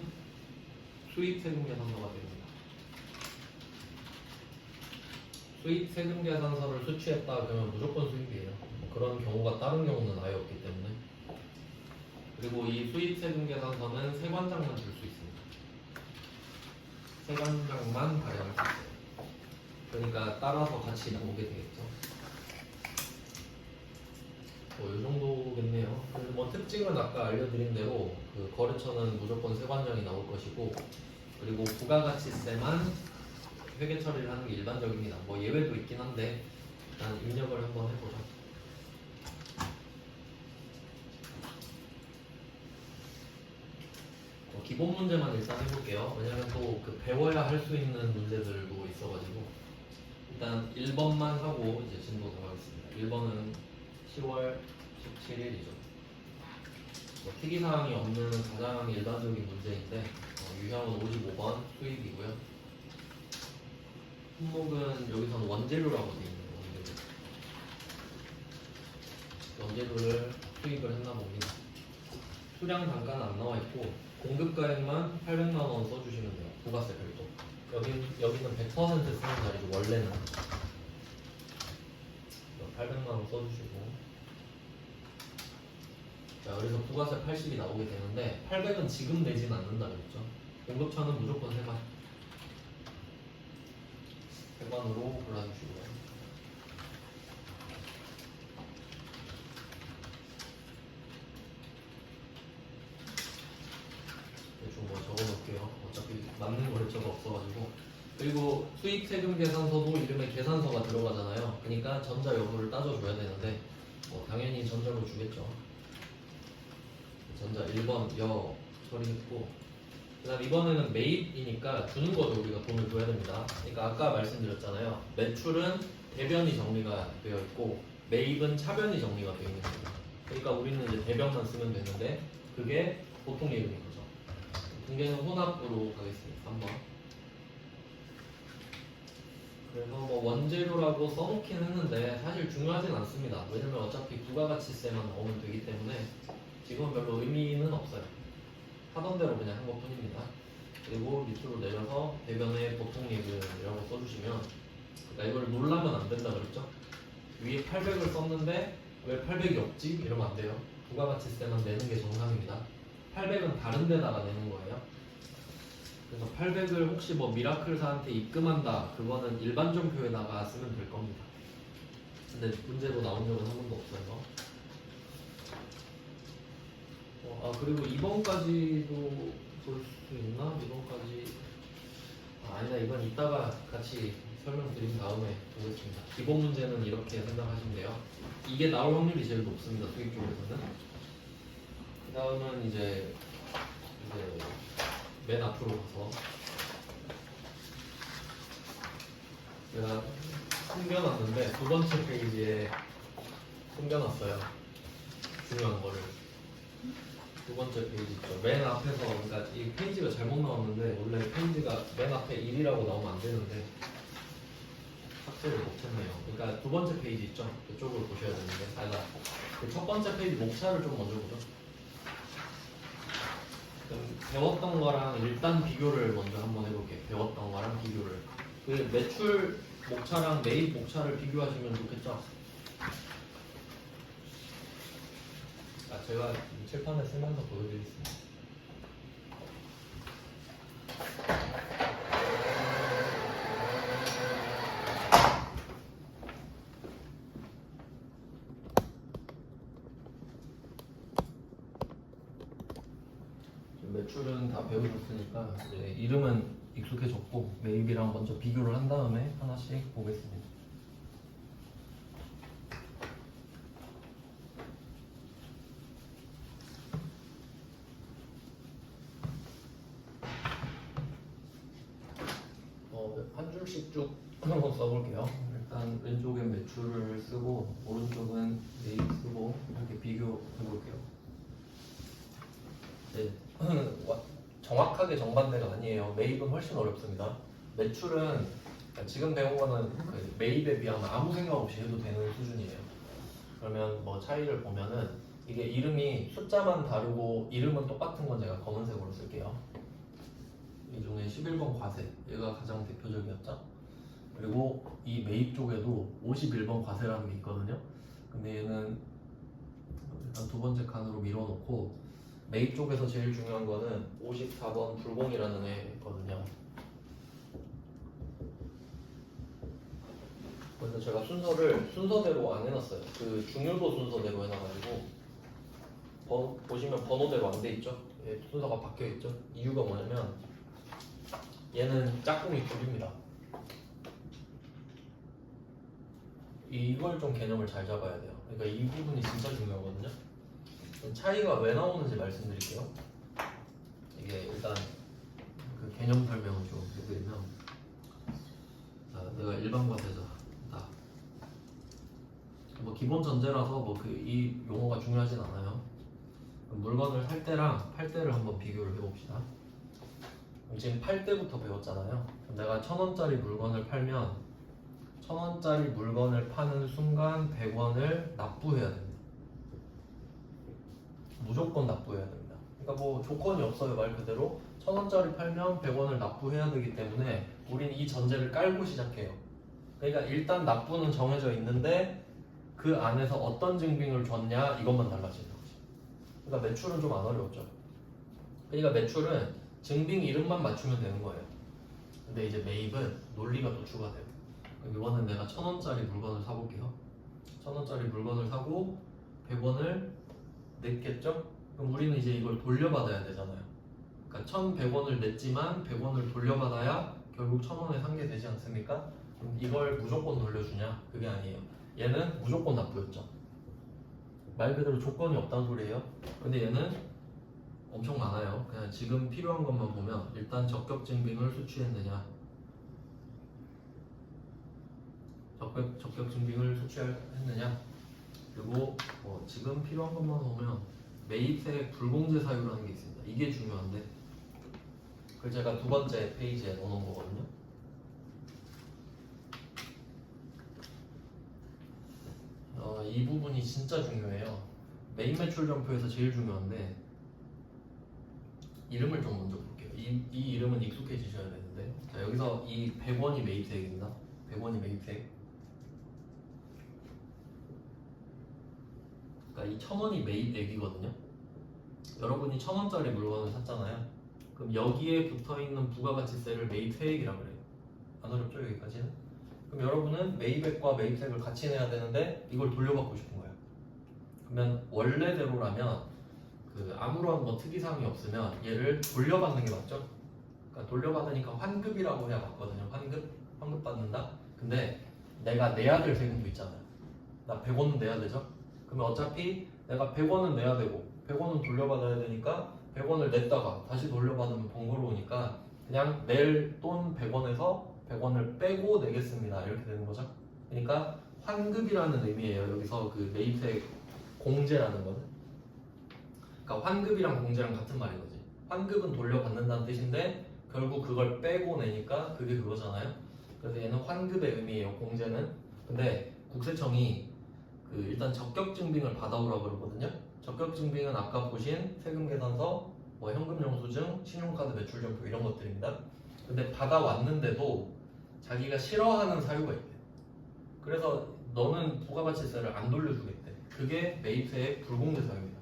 수입 세금 계산서가 됩니다. 수입 세금 계산서를 수취했다 그러면 무조건 수입이에요. 그런 경우가 다른 경우는 아예 없기 때문에. 그리고 이 수입 세금 계산서는 세관장만 줄 수 있습니다. 세관장만 발행할 수 있어요. 그러니까 따라서 같이 나오게 되겠죠. 이 정도겠네요. 그래서 뭐 특징은 아까 알려드린 대로 그 거래처는 무조건 세관장이 나올 것이고, 그리고 부가가치세만 회계 처리를 하는 게 일반적입니다. 뭐 예외도 있긴 한데 일단 입력을 한번 해보죠. 기본 문제만 일단 해볼게요. 왜냐면 또 그 배워야 할 수 있는 문제들도 있어가지고 일단 1번만 하고 이제 진도 나가겠습니다. 1번은 10월 17일이죠. 특이사항이 없는 가장 일반적인 문제인데 유형은 55번 수입이고요. 품목은 여기서는 원재료라고 되어 있는 원재료를 수입을 했나 봅니다. 수량 단가는 안 나와 있고 공급가액만 800만 원 써주시면 돼요. 부가세 별도. 여기는 100% 쓰는 자리죠. 원래는 800만 원 써주시고. 자, 그래서 부가세 80이 나오게 되는데 800은 지금 내지는 않는다 그랬죠. 공급처는 무조건 세관. 세관으로 골라주시고요. 맞는 거래처가 없어가지고. 그리고 수익 세금 계산서도 이름에 계산서가 들어가잖아요. 그러니까 전자 여부를 따져줘야 되는데 뭐 당연히 전자로 주겠죠. 전자 1번 여 처리했고, 그다음 이번에는 매입이니까 주는 거도 우리가 돈을 줘야 됩니다. 그러니까 아까 말씀드렸잖아요. 매출은 대변이 정리가 되어 있고 매입은 차변이 정리가 되어 있는 겁니다. 그러니까 우리는 이제 대변만 쓰면 되는데 그게 보통 예금인 거죠. 등계는 혼합으로 가겠습니다. 3번. 그래서 뭐 원재료라고 써놓긴 했는데 사실 중요하진 않습니다. 왜냐면 어차피 부가가치세만 나오면 되기 때문에 지금은 별로 의미는 없어요. 하던 대로 그냥 한 것뿐입니다. 그리고 밑으로 내려서 대변에 보통 예금이라고 써주시면, 그러니까 이걸 놀라면 안 된다 그랬죠? 위에 800을 썼는데 왜 800이 없지? 이러면 안 돼요. 부가가치세만 내는 게 정상입니다. 800은 다른 데다가 내는 거예요. 그래서 800을 혹시 뭐 미라클사한테 입금한다, 그거는 일반전표에다가 쓰면 될 겁니다. 근데 문제로 나온 적은 한 번도 없어요. 그리고 2번까지도 볼 수 있나? 2번까지 아니다, 이건 이따가 같이 설명드린 다음에 보겠습니다. 기본 문제는 이렇게 생각하시면 돼요. 이게 나올 확률이 제일 높습니다, 수익 쪽에서는. 그 다음은 이제 맨 앞으로 가서 제가 숨겨놨는데 두 번째 페이지에 숨겨놨어요. 중요한 거를. 두 번째 페이지 있죠. 맨 앞에서, 그러니까 이 페이지가 잘못 나왔는데 원래 페이지가 맨 앞에 1이라고 나오면 안 되는데 삭제를 못했네요. 그러니까 두 번째 페이지 있죠. 그쪽을 보셔야 되는데, 그 첫 번째 페이지 목차를 좀 먼저 보죠. 그럼 배웠던 거랑 일단 비교를 먼저 한번 해볼게요. 배웠던 거랑 비교를. 그 매출 목차랑 매입 목차를 비교하시면 좋겠죠. 제가 칠판에 쓰면서 보여드리겠습니다. 매출은 다 배우셨으니까 이제 이름은 익숙해졌고 매입이랑 먼저 비교를 한 다음에 하나씩 보겠습니다. 한 줄씩 쭉 한번 써볼게요. 일단 왼쪽엔 매출을 쓰고 오른쪽은 매입 쓰고 이렇게 비교해볼게요. 네. 정확하게 정반대가 아니에요. 매입은 훨씬 어렵습니다. 매출은 지금 배운 거는 매입에 비하면 아무 생각 없이 해도 되는 수준이에요. 그러면 뭐 차이를 보면은 이게 이름이 숫자만 다르고 이름은 똑같은 건 제가 검은색으로 쓸게요. 이 중에 11번 과세, 얘가 가장 대표적이었죠. 그리고 이 매입 쪽에도 51번 과세라는 게 있거든요. 근데 얘는 일단 두 번째 칸으로 밀어놓고 매입 쪽에서 제일 중요한 거는 54번 불공이라는 애 있거든요. 그래서 제가 순서대로 안 해놨어요. 그 중요도 순서대로 해놔가지고 보시면 번호대로 안 돼 있죠. 순서가 바뀌어 있죠. 이유가 뭐냐면 얘는 짝꿍이 둘입니다. 이걸 좀 개념을 잘 잡아야 돼요. 그러니까 이 부분이 진짜 중요하거든요. 차이가 왜 나오는지 말씀드릴게요. 이게 일단 그 개념 설명을 좀 해드리면, 내가 일반 과세자 뭐 기본 전제라서 뭐 이 용어가 중요하진 않아요. 물건을 살 때랑 팔 때를 한번 비교를 해봅시다. 지금 팔 때부터 배웠잖아요. 내가 1,000원짜리 물건을 팔면 1,000원짜리 물건을 파는 순간 100원을 납부해야 됩니다. 무조건 납부해야 됩니다. 그러니까 뭐 조건이 없어요. 말 그대로 1,000원짜리 팔면 100원을 납부해야 되기 때문에 우린 이 전제를 깔고 시작해요. 그러니까 일단 납부는 정해져 있는데 그 안에서 어떤 증빙을 줬냐 이것만 달라지는 거죠. 그러니까 매출은 좀 안 어려웠죠. 그러니까 매출은 증빙 이름만 맞추면 되는 거예요. 근데 이제 매입은 논리가 또 추가돼요. 이번엔 내가 1,000원짜리 물건을 사볼게요. 1,000원짜리 물건을 사고 100원을 냈겠죠? 그럼 우리는 이제 이걸 돌려받아야 되잖아요. 그러니까 1,100원을 냈지만 100원을 돌려받아야 결국 1,000원에 상계되지 않습니까? 그럼 이걸 무조건 돌려주냐? 그게 아니에요. 얘는 무조건 납부였죠. 말 그대로 조건이 없다는 소리예요. 근데 얘는 엄청 많아요. 그냥 지금 필요한 것만 보면 일단 적격 증빙을 수취했느냐, 적격 증빙을 수취했느냐, 그리고 뭐 지금 필요한 것만 보면 매입세 불공제 사유라는 게 있습니다. 이게 중요한데 그걸 제가 두 번째 페이지에 넣어놓은 거거든요. 이 부분이 진짜 중요해요. 매입 매출 점표에서 제일 중요한데 이름을 좀 먼저 볼게요. 이 이름은 익숙해지셔야 되는데, 자, 여기서 이 100원이 매입세액입니다. 100원이 매입세액. 그러니까 이 1,000원이 매입액이거든요. 여러분이 1,000원짜리 물건을 샀잖아요. 그럼 여기에 붙어있는 부가가치세를 매입세액이라고 그래요. 안 어렵죠, 여기까지는? 그럼 여러분은 매입액과 매입세액을 같이 내야 되는데 이걸 돌려받고 싶은 거예요. 그러면 원래대로라면 아무런 뭐 특이사항이 없으면 얘를 돌려받는 게 맞죠? 그러니까 돌려받으니까 환급이라고 해야 맞거든요. 환급 받는다. 근데 내가 내야 될 세금도 있잖아요. 나 100원은 내야 되죠? 그러면 어차피 내가 100원은 내야 되고 100원은 돌려받아야 되니까 100원을 냈다가 다시 돌려받으면 번거로우니까 그냥 낼 돈 100원에서 100원을 빼고 내겠습니다. 이렇게 되는 거죠. 그러니까 환급이라는 의미예요. 여기서 그 매입세 공제라는 거는. 그러니까 환급이랑 공제랑 같은 말인 거지. 환급은 돌려받는다는 뜻인데 결국 그걸 빼고 내니까 그게 그거잖아요. 그래서 얘는 환급의 의미예요. 공제는. 근데 국세청이 일단 적격 증빙을 받아오라고 그러거든요. 적격 증빙은 아까 보신 세금 계산서, 뭐 현금 영수증, 신용카드 매출 점표 이런 것들입니다. 근데 받아왔는데도 자기가 싫어하는 사유가 있대. 그래서 너는 부가가치세를 안 돌려주겠대. 그게 매입세의 불공제 사유입니다.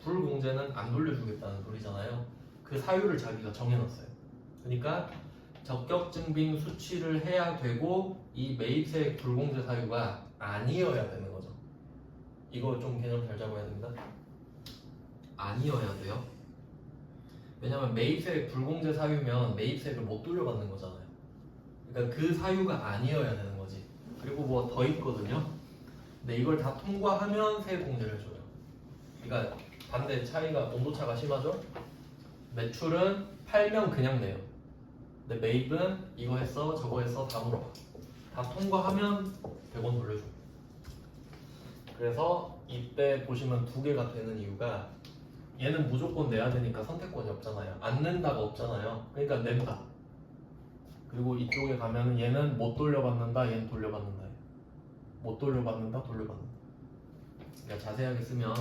불공제는 안 돌려주겠다는 소리잖아요. 그 사유를 자기가 정해놨어요. 그러니까 적격 증빙 수취를 해야 되고 이 매입세액 불공제 사유가 아니어야 되는 거죠. 이거 좀 개념 잘 잡아야 됩니다. 아니어야 돼요. 왜냐면 매입세액 불공제 사유면 매입세액을 못 돌려받는 거잖아요. 그러니까 그 사유가 아니어야 되는 거지. 그리고 뭐 더 있거든요. 근데 이걸 다 통과하면 세액 공제를 해줘요. 그러니까 반대 차이가 온도차가 심하죠. 매출은 팔면 그냥 내요. 근데 매입은 이거 했어 저거 했어 다 물어봐. 다 통과하면 100원 돌려줘. 그래서 이때 보시면 두 개가 되는 이유가 얘는 무조건 내야 되니까 선택권이 없잖아요. 안 낸다가 없잖아요. 그러니까 낸다. 그리고 이쪽에 가면은 얘는 못 돌려받는다, 얘는 돌려받는다. 못 돌려받는다, 돌려받는다. 그러니까 자세하게 쓰면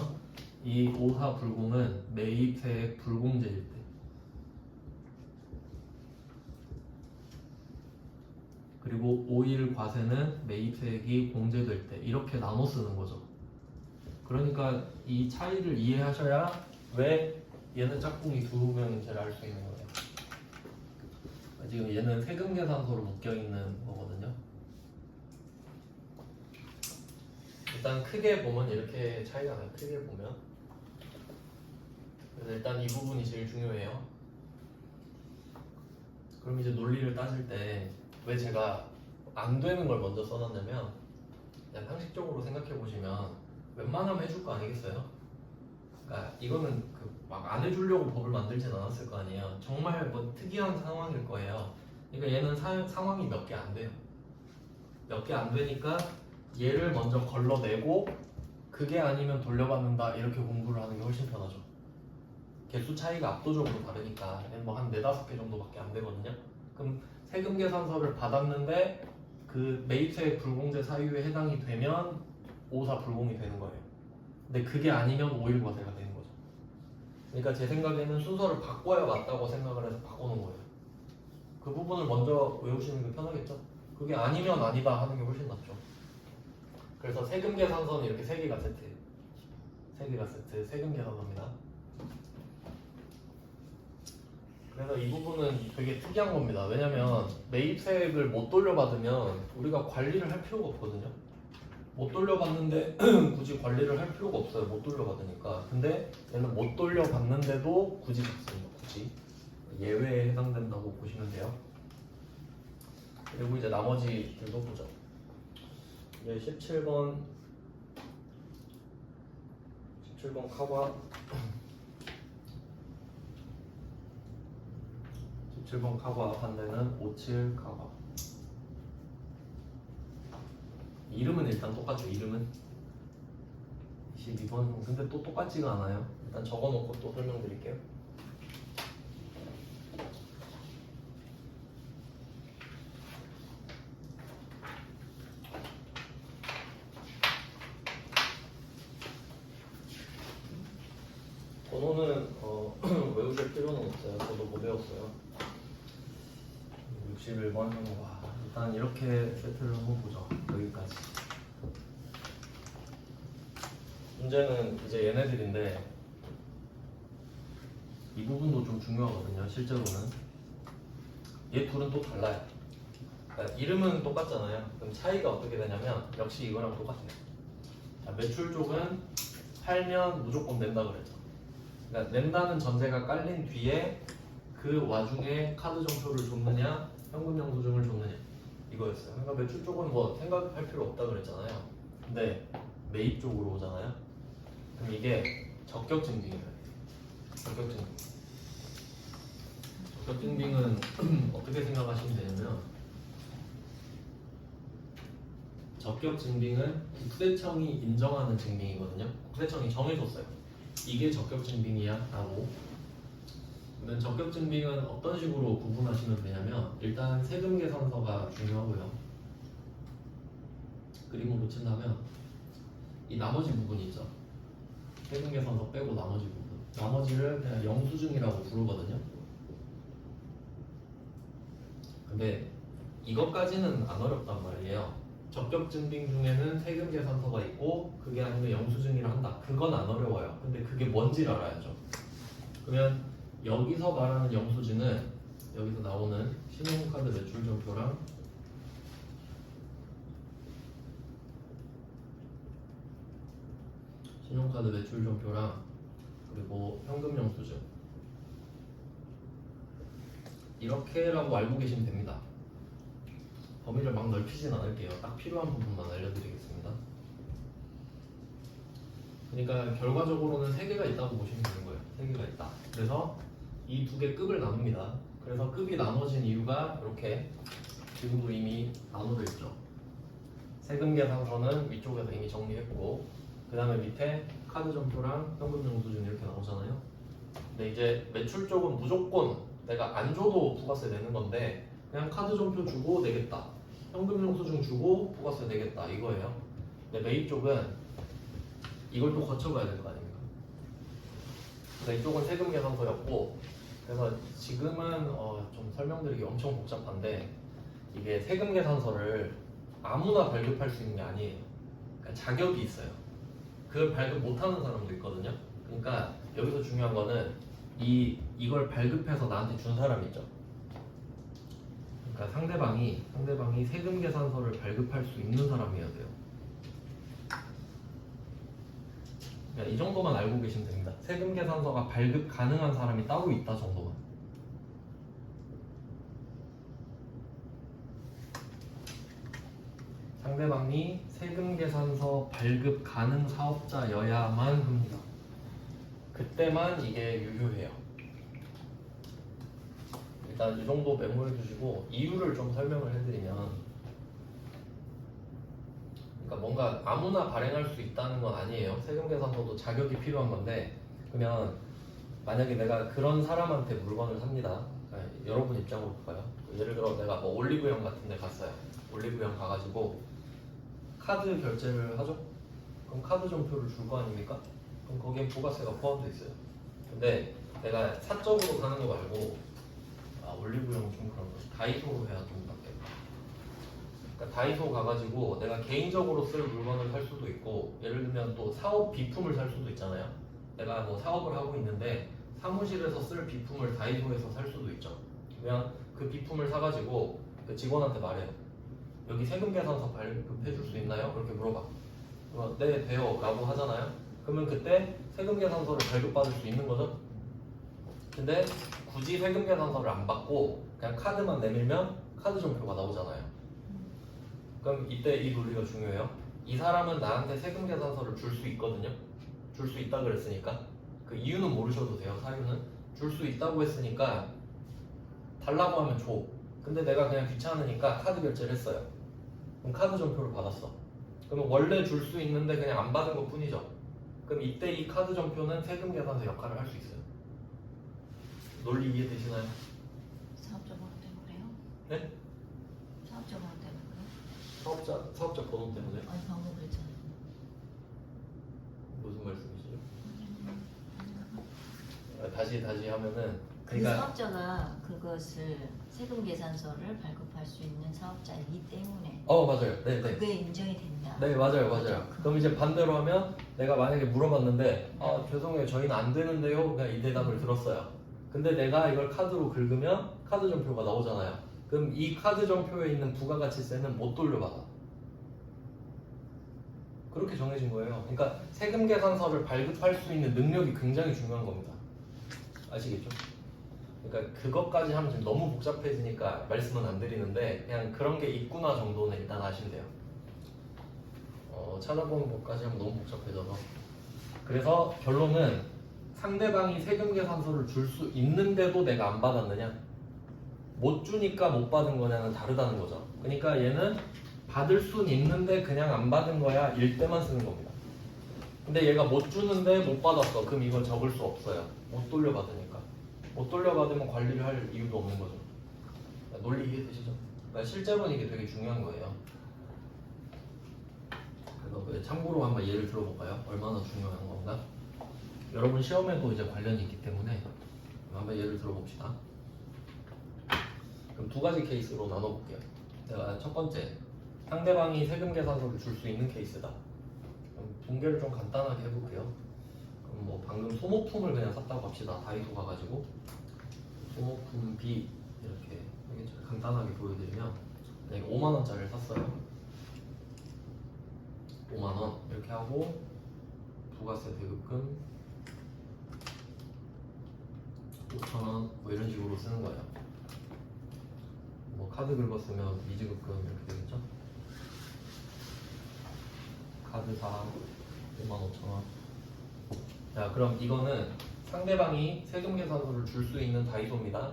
이 5사 불공은 매입세액 불공제일 때, 그리고 5일 과세는 매입세액이 공제될 때 이렇게 나눠 쓰는 거죠. 그러니까 이 차이를 이해하셔야 왜 얘는 짝꿍이 두 명인지를 알 수 있는 거예요. 지금 얘는 세금 계산서로 묶여 있는 거거든요. 일단 크게 보면 이렇게 차이가 나요. 크게 보면. 그래서 일단 이 부분이 제일 중요해요. 그럼 이제 논리를 따질 때 왜 제가 안 되는 걸 먼저 써놨냐면, 그냥 상식적으로 생각해 보시면 웬만하면 해줄 거 아니겠어요? 그러니까 이거는 막 안 해주려고 법을 만들진 않았을 거 아니에요. 정말 뭐 특이한 상황일 거예요. 그러니까 얘는 상황이 몇 개 안 돼요. 몇 개 안 되니까 얘를 먼저 걸러내고 그게 아니면 돌려받는다 이렇게 공부를 하는 게 훨씬 편하죠. 개수 차이가 압도적으로 다르니까 뭐 한 4-5개 정도밖에 안 되거든요. 그럼 세금 계산서를 받았는데 그 매입세액 불공제 사유에 해당이 되면 5사 불공이 되는 거예요. 근데 그게 아니면 5일 과세가 되는 거죠. 그러니까 제 생각에는 순서를 바꿔야 맞다고 생각을 해서 바꿔놓은 거예요. 그 부분을 먼저 외우시는 게 편하겠죠? 그게 아니면 아니다 하는 게 훨씬 낫죠. 그래서 세금 계산서는 이렇게 3개가 세트예요. 3개가 세트, 세금 계산서입니다. 그래서 이 부분은 되게 특이한 겁니다. 왜냐면 매입세액을 못 돌려받으면 우리가 관리를 할 필요가 없거든요. 못 돌려받는데 굳이 관리를 할 필요가 없어요. 못 돌려받으니까. 근데 얘는 못 돌려받는데도 굳이 잡습니다. 굳이. 예외에 해당된다고 보시면 돼요. 그리고 이제 나머지들도 보죠. 이제 17번 카바 17번 카바 반대는 57 카바. 이름은 일단 똑같죠. 이름은 22번. 근데 또 똑같지가 않아요. 일단 적어놓고 또 설명드릴게요. 번호는 외우실 필요는 없어요. 저도 못 외웠어요. 61번. 와, 일단 이렇게 세트를 한번 보죠. 여기까지. 문제는 이제 얘네들인데 이 부분도 좀 중요하거든요. 실제로는 얘 둘은 또 달라요. 그러니까 이름은 똑같잖아요. 그럼 차이가 어떻게 되냐면 역시 이거랑 똑같아요. 자, 매출 쪽은 팔면 무조건 낸다 그랬죠. 그러니까 낸다는 전제가 깔린 뒤에 그 와중에 카드 점수를 줬느냐 현금 영수증을 줬느냐 이거였어요. 그러니까 매출 쪽은 뭐 생각할 필요 없다 그랬잖아요. 근데 매입 쪽으로 오잖아요. 그럼 이게 적격 증빙이에요. 적격 증빙. 적격 증빙은 어떻게 생각하시면 되냐면 적격 증빙은 국세청이 인정하는 증빙이거든요. 국세청이 정해줬어요. 이게 적격 증빙이야 라고. 그러면 적격 증빙은 어떤 식으로 구분하시면 되냐면 일단 세금 계산서가 중요하고요. 그림으로 친다면 이 나머지 부분이 있죠. 세금 계산서 빼고 나머지 부분. 나머지를 그냥 영수증이라고 부르거든요. 근데 이것까지는 안 어렵단 말이에요. 적격 증빙 중에는 세금 계산서가 있고 그게 아니면 영수증이라 한다. 그건 안 어려워요. 근데 그게 뭔지를 알아야죠. 그러면 여기서 말하는 영수증은 여기서 나오는 신용카드 매출전표랑 신용카드 매출전표랑 그리고 현금 영수증 이렇게라고 알고 계시면 됩니다. 범위를 막 넓히진 않을게요. 딱 필요한 부분만 알려드리겠습니다. 그러니까 결과적으로는 3개가 있다고 보시면 되는 거예요. 3개가 있다. 그래서 이 두 개 급을 나눕니다. 그래서 급이 나눠진 이유가 이렇게 지금도 이미 나눠져 있죠. 세금 계산서는 위쪽에서 이미 정리했고 그 다음에 밑에 카드 점표랑 현금 영수증 이렇게 나오잖아요. 근데 이제 매출 쪽은 무조건 내가 안 줘도 부가세 내는 건데 그냥 카드 점표 주고 내겠다. 현금 영수증 주고 부가세 내겠다 이거예요. 근데 매입 쪽은 이걸 또 거쳐가야 될 거 아닙니까? 그래서 이쪽은 세금 계산서였고 그래서 지금은 좀 설명드리기 엄청 복잡한데 이게 세금 계산서를 아무나 발급할 수 있는 게 아니에요. 그러니까 자격이 있어요. 그걸 발급 못하는 사람도 있거든요. 그러니까 여기서 중요한 거는 이걸 발급해서 나한테 준 사람 있죠. 그러니까 상대방이 세금 계산서를 발급할 수 있는 사람이어야 돼요. 그러니까 이 정도만 알고 계시면 됩니다. 세금 계산서가 발급 가능한 사람이 따로 있다 정도만. 상대방이 세금 계산서 발급 가능 사업자여야만 합니다. 그때만 이게 유효해요. 일단 이 정도 메모해 주시고 이유를 좀 설명을 해드리면 그러니까 뭔가 아무나 발행할 수 있다는 건 아니에요. 세금 계산서도 자격이 필요한 건데 그러면 만약에 내가 그런 사람한테 물건을 삽니다. 여러분 입장으로 볼까요? 예를 들어 내가 뭐 올리브영 같은 데 갔어요. 올리브영 가가지고 카드 결제를 하죠? 그럼 카드 점표를 줄 거 아닙니까? 그럼 거기에 부가세가 포함되어 있어요. 근데 내가 사적으로 사는 거 말고 올리브영 좀 그런 거 다이소로 해야 좀 낫겠다. 그러니까 다이소 가가지고 내가 개인적으로 쓸 물건을 살 수도 있고 예를 들면 또 사업 비품을 살 수도 있잖아요. 내가 뭐 사업을 하고 있는데 사무실에서 쓸 비품을 다이소에서 살 수도 있죠. 그러면 그 비품을 사가지고 그 직원한테 말해요. 여기 세금 계산서 발급해 줄 수 있나요? 그렇게 물어봐. 네 돼요 라고 하잖아요. 그러면 그때 세금 계산서를 발급받을 수 있는 거죠. 근데 굳이 세금 계산서를 안 받고 그냥 카드만 내밀면 카드 전표가 나오잖아요. 그럼 이때 이 논리가 중요해요. 이 사람은 나한테 세금 계산서를 줄 수 있거든요. 줄 수 있다 그랬으니까 그 이유는 모르셔도 돼요. 사유는 줄 수 있다고 했으니까 달라고 하면 줘. 근데 내가 그냥 귀찮으니까 카드 결제를 했어요. 그럼 카드 전표를 받았어. 그러면 원래 줄 수 있는데 그냥 안 받은 것 뿐이죠. 그럼 이때 이 카드 전표는 세금 계산서 역할을 할 수 있어요. 논리 이해되시나요? 사업적으로 때문에 그래요? 네? 사업적으로 때문에 그래요? 사업자 번호 때문에. 아니 방금 그랬잖아요. 무슨 말씀이시죠? 다시 하면은 그 사업자가 그것을 세금 계산서를 발급할 수 있는 사업자이기 때문에 맞아요. 네. 그게 인정이 된다. 네, 맞아요. 그럼 이제 반대로 하면 내가 만약에 물어봤는데 죄송해요, 저희는 안 되는데요. 그냥 이 대답을 들었어요. 근데 내가 이걸 카드로 긁으면 카드 전표가 나오잖아요. 그럼 이 카드 전표에 있는 부가가치세는 못 돌려받아. 그렇게 정해진 거예요. 그러니까 세금 계산서를 발급할 수 있는 능력이 굉장히 중요한 겁니다. 아시겠죠? 그러니까 그것까지 하면 지금 너무 복잡해지니까 말씀은 안 드리는데 그냥 그런 게 있구나 정도는 일단 아시면 돼요. 찾아보는 것까지 하면 너무 복잡해져서. 그래서 결론은 상대방이 세금 계산서를 줄 수 있는데도 내가 안 받았느냐, 못 주니까 못 받은 거냐는 다르다는 거죠. 그러니까 얘는 받을 순 있는데 그냥 안 받은 거야 일 때만 쓰는 겁니다. 근데 얘가 못 주는데 못 받았어. 그럼 이건 적을 수 없어요. 못 돌려받으니까. 못 돌려받으면 관리를 할 이유도 없는 거죠. 논리 이해되시죠? 그러니까 실제로는 이게 되게 중요한 거예요. 그래서 참고로 한번 예를 들어볼까요? 얼마나 중요한 건가? 여러분 시험에도 이제 관련이 있기 때문에 한번 예를 들어봅시다. 그럼 두 가지 케이스로 나눠볼게요. 제가 첫 번째, 상대방이 세금 계산서를 줄 수 있는 케이스다. 그럼 분개를 좀 간단하게 해볼게요. 그럼 뭐 방금 소모품을 그냥 샀다고 합시다. 다이소 가가지고 소모품 B 이렇게 간단하게 보여드리면 만약에 5만 원짜리를 샀어요. 5만 원 이렇게 하고 부가세 대급금 5천 원 뭐 이런 식으로 쓰는 거예요. 뭐 카드 긁었으면 미지급금 이렇게 되겠죠. 카드사 55,000원. 자, 그럼 이거는 상대방이 세금 계산서를 줄 수 있는 다이소입니다.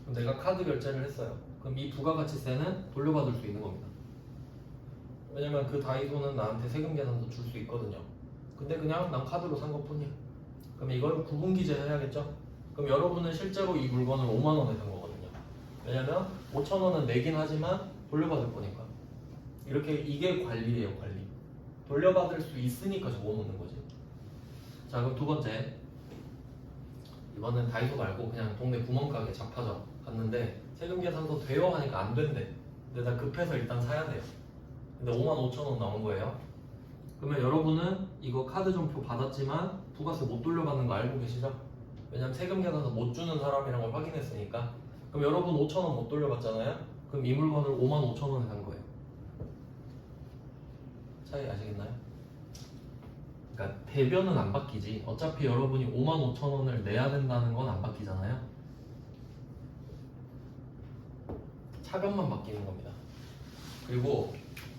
그럼 내가 카드 결제를 했어요. 그럼 이 부가가치세는 돌려받을 수 있는 겁니다. 왜냐면 그 다이소는 나한테 세금 계산서 줄 수 있거든요. 근데 그냥 난 카드로 산 것뿐이야. 그럼 이걸 구분기재 해야겠죠? 그럼 여러분은 실제로 이 물건을 5만 원에 산 거거든요. 왜냐면 5천 원은 내긴 하지만 돌려받을 거니까. 이렇게 이게 관리예요, 관리. 돌려받을 수 있으니까 적어놓는 거지. 자, 그럼 두 번째. 이번엔 다이소 말고 그냥 동네 구멍가게 잡화점 갔는데 세금 계산서 돼요 하니까 안 된대. 근데 나 급해서 일단 사야 돼요. 근데 55,000원 나온 거예요. 그러면 여러분은 이거 카드 전표 받았지만 부가세 못 돌려받는 거 알고 계시죠? 왜냐면 세금 계산서 못 주는 사람이란 걸 확인했으니까. 그럼 여러분 5,000원 못 돌려받잖아요? 그럼 이 물건을 55,000원에 산 거예요. 차이 아시겠나요? 그러니까 대변은 안 바뀌지. 어차피 여러분이 55,000원을 내야 된다는 건 안 바뀌잖아요. 차변만 바뀌는 겁니다. 그리고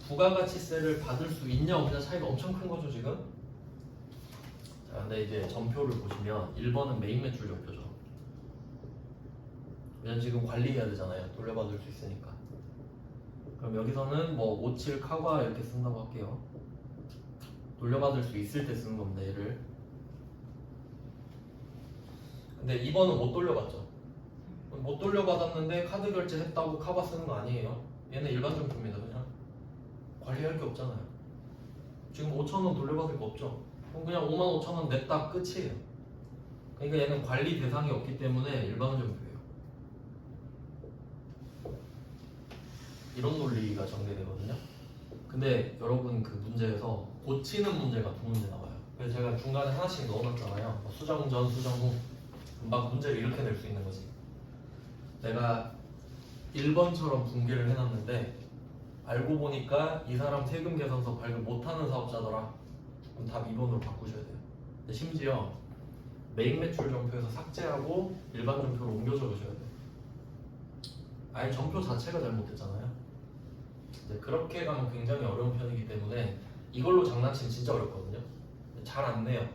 부가가치세를 받을 수 있냐 없냐 차이가 엄청 큰 거죠 지금. 자, 근데 이제 전표를 보시면 1번은 메인 매출 전표죠. 왜냐면 지금 관리해야 되잖아요. 돌려받을 수 있으니까. 그럼 여기서는 뭐 57 카과 이렇게 쓴다고 할게요. 돌려받을 수 있을 때 쓰는 겁니다. 얘를. 근데 2번은 못 돌려받죠. 못 돌려받았는데 카드 결제했다고 카바 쓰는 거 아니에요. 얘는 일반 정품입니다. 그냥 관리할 게 없잖아요. 지금 5,000원 돌려받을 거 없죠. 그럼 그냥 55,000원 냈다 끝이에요. 그러니까 얘는 관리 대상이 없기 때문에 일반 정표예요. 이런 논리가 전개되거든요. 근데 여러분 그 문제에서 고치는 문제가 두 문제 나와요. 그래서 제가 중간에 하나씩 넣어놨잖아요. 수정 전, 수정 후. 금방 문제를 이렇게 낼 수 있는 거지. 내가 1번처럼 분개를 해놨는데 알고 보니까 이 사람 세금 계산서 발급 못하는 사업자더라. 그럼 답 2번으로 바꾸셔야 돼요. 근데 심지어 메인 매출 전표에서 삭제하고 일반 전표로 옮겨 적으셔야 돼요. 아예 전표 자체가 잘못됐잖아요. 이제 그렇게 가면 굉장히 어려운 편이기 때문에 이걸로 장난치면 진짜 어렵거든요. 잘 안 내요.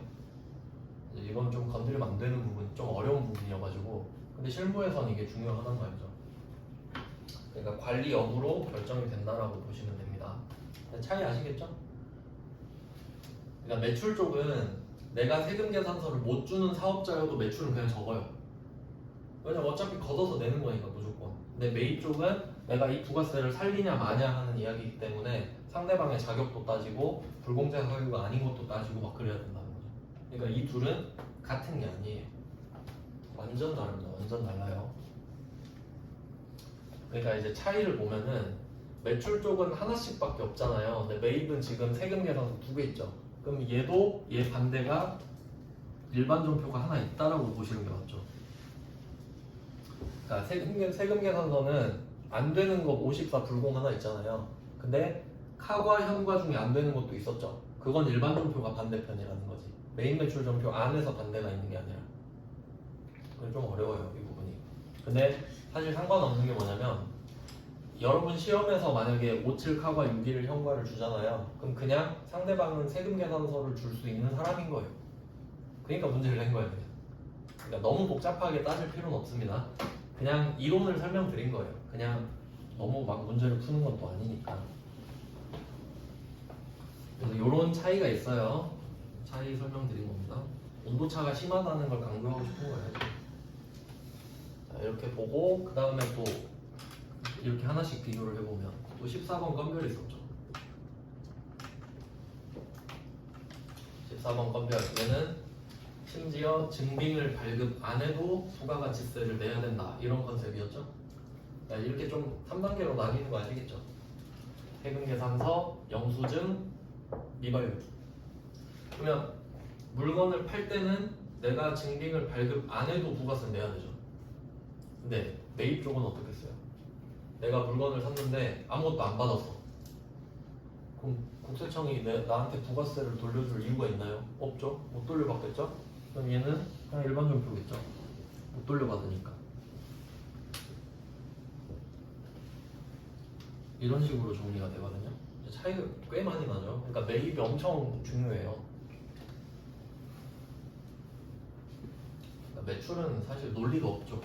이제 이건 좀 건드리면 안 되는 부분, 좀 어려운 부분이어가지고. 근데 실무에서는 이게 중요하단 말이죠. 그러니까 관리 여부로 결정이 된다라고 보시면 됩니다. 차이 아시겠죠? 그러니까 매출 쪽은 내가 세금 계산서를 못 주는 사업자여도 매출은 그냥 적어요. 왜냐면 어차피 걷어서 내는 거니까 무조건. 근데 매입 쪽은 내가 이 부가세를 살리냐 마냐 하는 이야기이기 때문에 상대방의 자격도 따지고 불공제 사유가 아닌 것도 따지고 막 그래야 된다는 거죠. 그러니까 이 둘은 같은 게 아니에요. 완전 다릅니다. 완전 달라요. 그러니까 이제 차이를 보면은 매출 쪽은 하나씩밖에 없잖아요. 근데 매입은 지금 세금 계산서 2개 있죠. 그럼 얘도 얘 반대가 일반 전표가 하나 있다라고 보시는 게 맞죠. 그러니까 세금 계산서는 안 되는 거 54 불공 하나 있잖아요. 근데 카과 현과 중에 안 되는 것도 있었죠. 그건 일반 전표가 반대편이라는 거지. 메인 매출 전표 안에서 반대가 있는 게 아니라. 그게 좀 어려워요, 이 부분이. 근데 사실 상관없는 게 뭐냐면 여러분 시험에서 만약에 57 카과 61 현과를 주잖아요. 그럼 그냥 상대방은 세금 계산서를 줄 수 있는 사람인 거예요. 그러니까 문제를 낸 거예요. 그러니까 너무 복잡하게 따질 필요는 없습니다. 그냥 이론을 설명드린 거예요. 그냥 너무 막 문제를 푸는 것도 아니니까. 그래서 이런 차이가 있어요. 차이 설명드린 겁니다. 온도차가 심하다는 걸 강조하고 싶은 거예요. 자, 이렇게 보고 그 다음에 또 이렇게 하나씩 비교를 해보면 또 14번 건별이 있었죠. 14번 건별 얘는 심지어 증빙을 발급 안 해도 부가가치세를 내야 된다 이런 컨셉이었죠. 이렇게 좀 3단계로 나뉘는 거 아시겠죠? 세금 계산서, 영수증, 미발급. 그러면 물건을 팔 때는 내가 증빙을 발급 안 해도 부가세 내야 되죠. 근데 매입 쪽은 어떻겠어요? 내가 물건을 샀는데 아무것도 안 받았어. 그럼 국세청이 나한테 부가세를 돌려줄 이유가 있나요? 없죠. 못 돌려받겠죠? 그럼 얘는 그냥 일반 전표겠죠. 못 돌려받으니까. 이런 식으로 정리가 되거든요. 차이가 꽤 많이 나죠. 그러니까 매입이 엄청 중요해요. 그러니까 매출은 사실 논리도 없죠.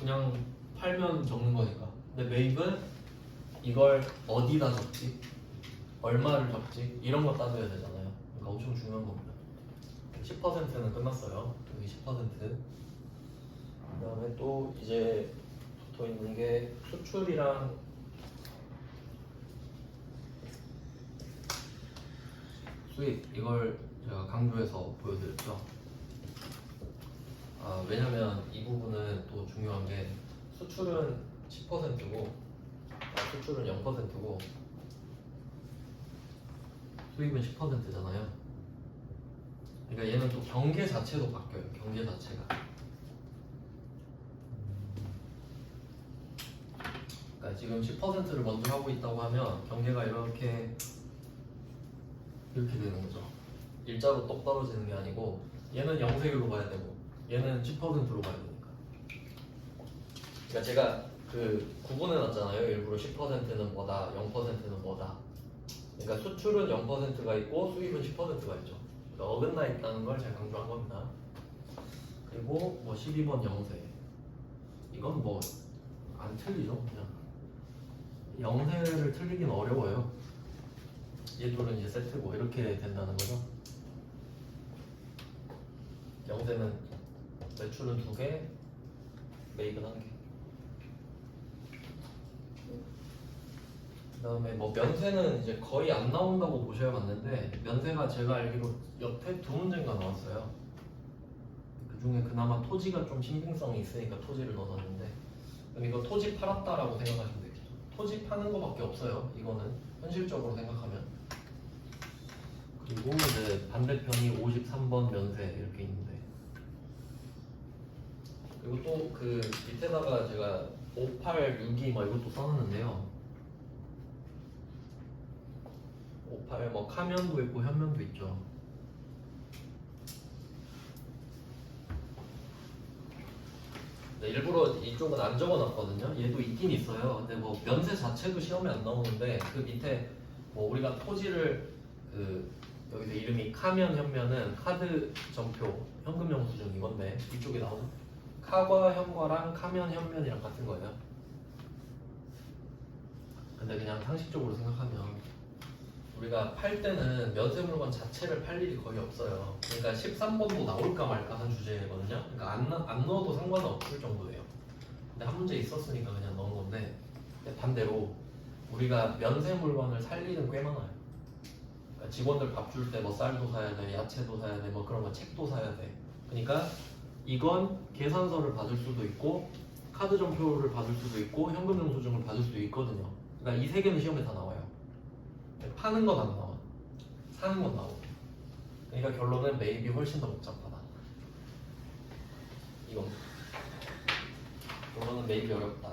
그냥 팔면 적는 거니까. 근데 매입은 이걸 어디다 적지? 얼마를 적지? 이런 거 따져야 되잖아요. 그러니까 엄청 중요한 겁니다. 10%는 끝났어요. 여기 10%. 그 다음에 또 이제 붙어 있는 게 수출이랑 수입, 이걸 제가 강조해서 보여드렸죠. 왜냐면 이 부분은 또 중요한 게 수출은 10%고 수출은 0%고 수입은 10%잖아요. 그러니까 얘는 또 경계 자체도 바뀌어요. 경계 자체가. 그러니까 지금 10%를 먼저 하고 있다고 하면 경계가 이렇게 되는 거죠. 일자로 똑 떨어지는 게 아니고 얘는 영세율로 가야 되고 얘는 10%로 가야 되니까. 그러니까 제가 그 구분해 놨잖아요. 일부러 10%는 뭐다, 0%는 뭐다. 그러니까 수출은 0%가 있고 수입은 10%가 있죠. 그러니까 어긋나 있다는 걸 제가 강조한 겁니다. 그리고 뭐 12번 영세, 이건 뭐 안 틀리죠. 그냥 영세를 틀리긴 어려워요. 얘 둘은 이제 세트고 이렇게 된다는 거죠. 영세는 매출은 2개, 매입은 1개. 그 다음에 뭐 면세는 이제 거의 안 나온다고 보셔야 맞는데, 면세가 제가 알기로 여태 2문제인가 나왔어요. 그 중에 그나마 토지가 좀 신빙성이 있으니까 토지를 넣어놨는데, 그럼 이거 토지 팔았다라고 생각하시면 되겠죠. 토지 파는 거밖에 없어요. 이거는 현실적으로 생각하면. 그리고 이제 반대편이 53번 면세 이렇게 있는데, 그리고 또 그 밑에다가 제가 58, 62 뭐 이것도 써놨는데요. 58 뭐 카면도 있고 현면도 있죠. 네, 일부러 이쪽은 안 적어놨거든요. 얘도 있긴 있어요. 근데 뭐 면세 자체도 시험에 안 나오는데 그 밑에 뭐 우리가 토지를 그 여기서 이름이 카면 현면은 카드 전표 현금 영수증 이건데 이쪽에 나오는 카과 현과랑 카면 현면이랑 같은 거예요. 근데 그냥 상식적으로 생각하면 우리가 팔 때는 면세 물건 자체를 팔 일이 거의 없어요. 그러니까 13번도 나올까 말까 한 주제거든요. 그러니까 안 넣어도 상관은 없을 정도예요. 근데 한 문제 있었으니까 그냥 넣은 건데 반대로 우리가 면세 물건을 살 일은 꽤 많아요. 그러니까 직원들 밥 줄 때 뭐 쌀도 사야 돼, 야채도 사야 돼, 뭐 그런 거 책도 사야 돼. 그러니까 이건 계산서를 받을 수도 있고 카드 전표를 받을 수도 있고 현금 영수증을 받을 수도 있거든요. 그러니까 이 세 개는 시험에 다 나와요. 파는 건 안 나와. 사는 건 나오고. 그러니까 결론은 매입이 훨씬 더 복잡하다. 이건 결론은 매입이 어렵다.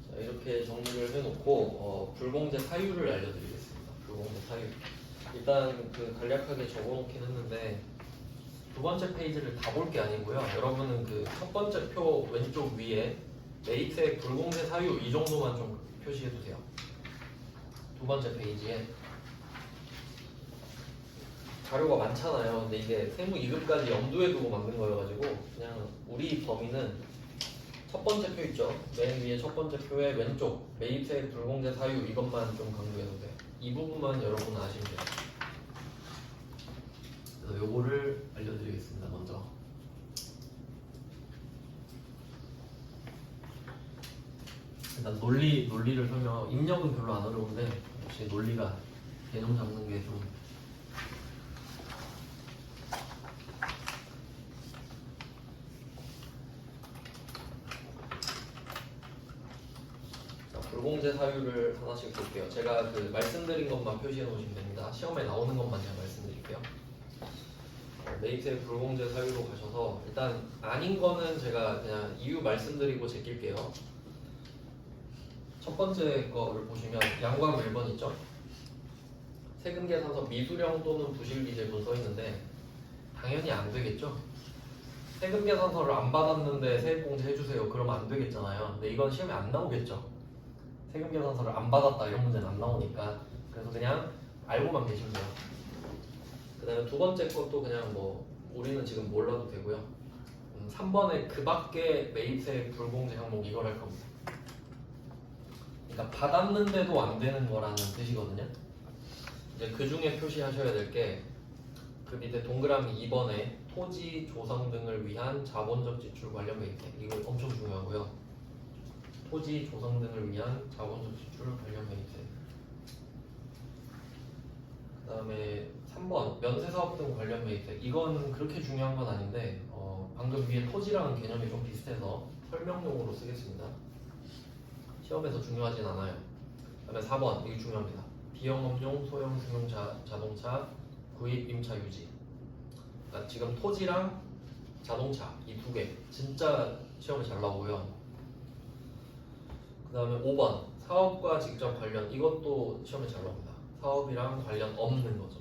자, 이렇게 정리를 해놓고 불공제 사유를 알려드리겠습니다. 불공제 사유. 일단 그 간략하게 적어놓긴 했는데 두 번째 페이지를 다 볼 게 아니고요. 여러분은 그 첫 번째 표 왼쪽 위에 매입세 불공제 사유 이 정도만 좀 표시해두세요. 두 번째 페이지에 자료가 많잖아요. 근데 이게 세무 2급까지 염두에 두고 만든 거여가지고 그냥 우리 범위는 첫 번째 표 있죠. 맨 위에 첫 번째 표의 왼쪽 매입세 불공제 사유 이것만 좀 강조해도 돼요. 이 부분만 여러분은 아시면 돼요. 그래서 요거를 알려드리겠습니다. 먼저 일단 논리를 설명. 입력은 별로 안 어려운데 역시 논리가 개념 잡는 게 좀 불공제 사유를 하나씩 볼게요. 제가 그 말씀드린 것만 표시해 놓으시면 됩니다. 시험에 나오는 것만 제가 말씀드릴게요. 매입세 불공제 사유로 가셔서 일단 아닌 거는 제가 그냥 이유 말씀드리고 제낄게요. 첫 번째 거를 보시면 양광 1번 있죠? 세금계산서 미수령 또는 부실비제분 써 있는데 당연히 안 되겠죠? 세금계산서를 안 받았는데 세액공제 해주세요. 그러면 안 되겠잖아요. 근데 이건 시험에 안 나오겠죠? 세금계산서를 안 받았다 이런 문제는 안 나오니까 그래서 그냥 알고만 계시면 돼요. 그 다음에 두 번째 것도 그냥 뭐 우리는 지금 몰라도 되고요. 3번에 그 밖에 매입세 불공제 항목 이걸 할 겁니다. 그러니까 받았는데도 안 되는 거라는 뜻이거든요. 이제 그 중에 표시하셔야 될 게 그 밑에 동그라미 2번에 토지 조성 등을 위한 자본적 지출 관련 매입세 이거 엄청 중요하고요. 토지 조성 등을 위한 자본적 지출 관련 매입세. 그 다음에 3번 면세사업 등 관련 매입세 이건 그렇게 중요한 건 아닌데 방금 위에 토지랑 개념이 좀 비슷해서 설명용으로 쓰겠습니다. 시험에서 중요하진 않아요. 그 다음에 4번 이게 중요합니다. 비영업용 소형 승용 자동차 구입 임차 유지. 그러니까 지금 토지랑 자동차 이 두 개 진짜 시험에 잘 나오고요. 그 다음에 5번 사업과 직접 관련 이것도 시험에 잘 나옵니다. 사업이랑 관련 없는 거죠.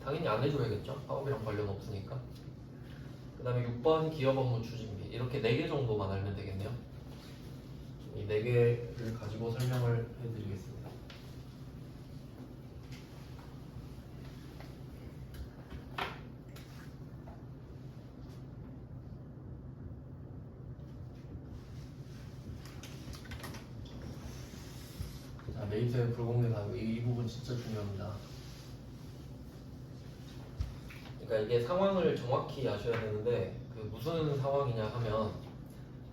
당연히 안 해줘야겠죠. 사업이랑 관련 없으니까. 그 다음에 6번 기업 업무 추진비 이렇게 4개 정도만 알면 되겠네요. 이 4개를 가지고 설명을 해드리겠습니다. 자, 매입세 불공제 사유 이 부분 진짜 중요합니다. 그러니까 이게 상황을 정확히 아셔야 되는데 그 무슨 상황이냐 하면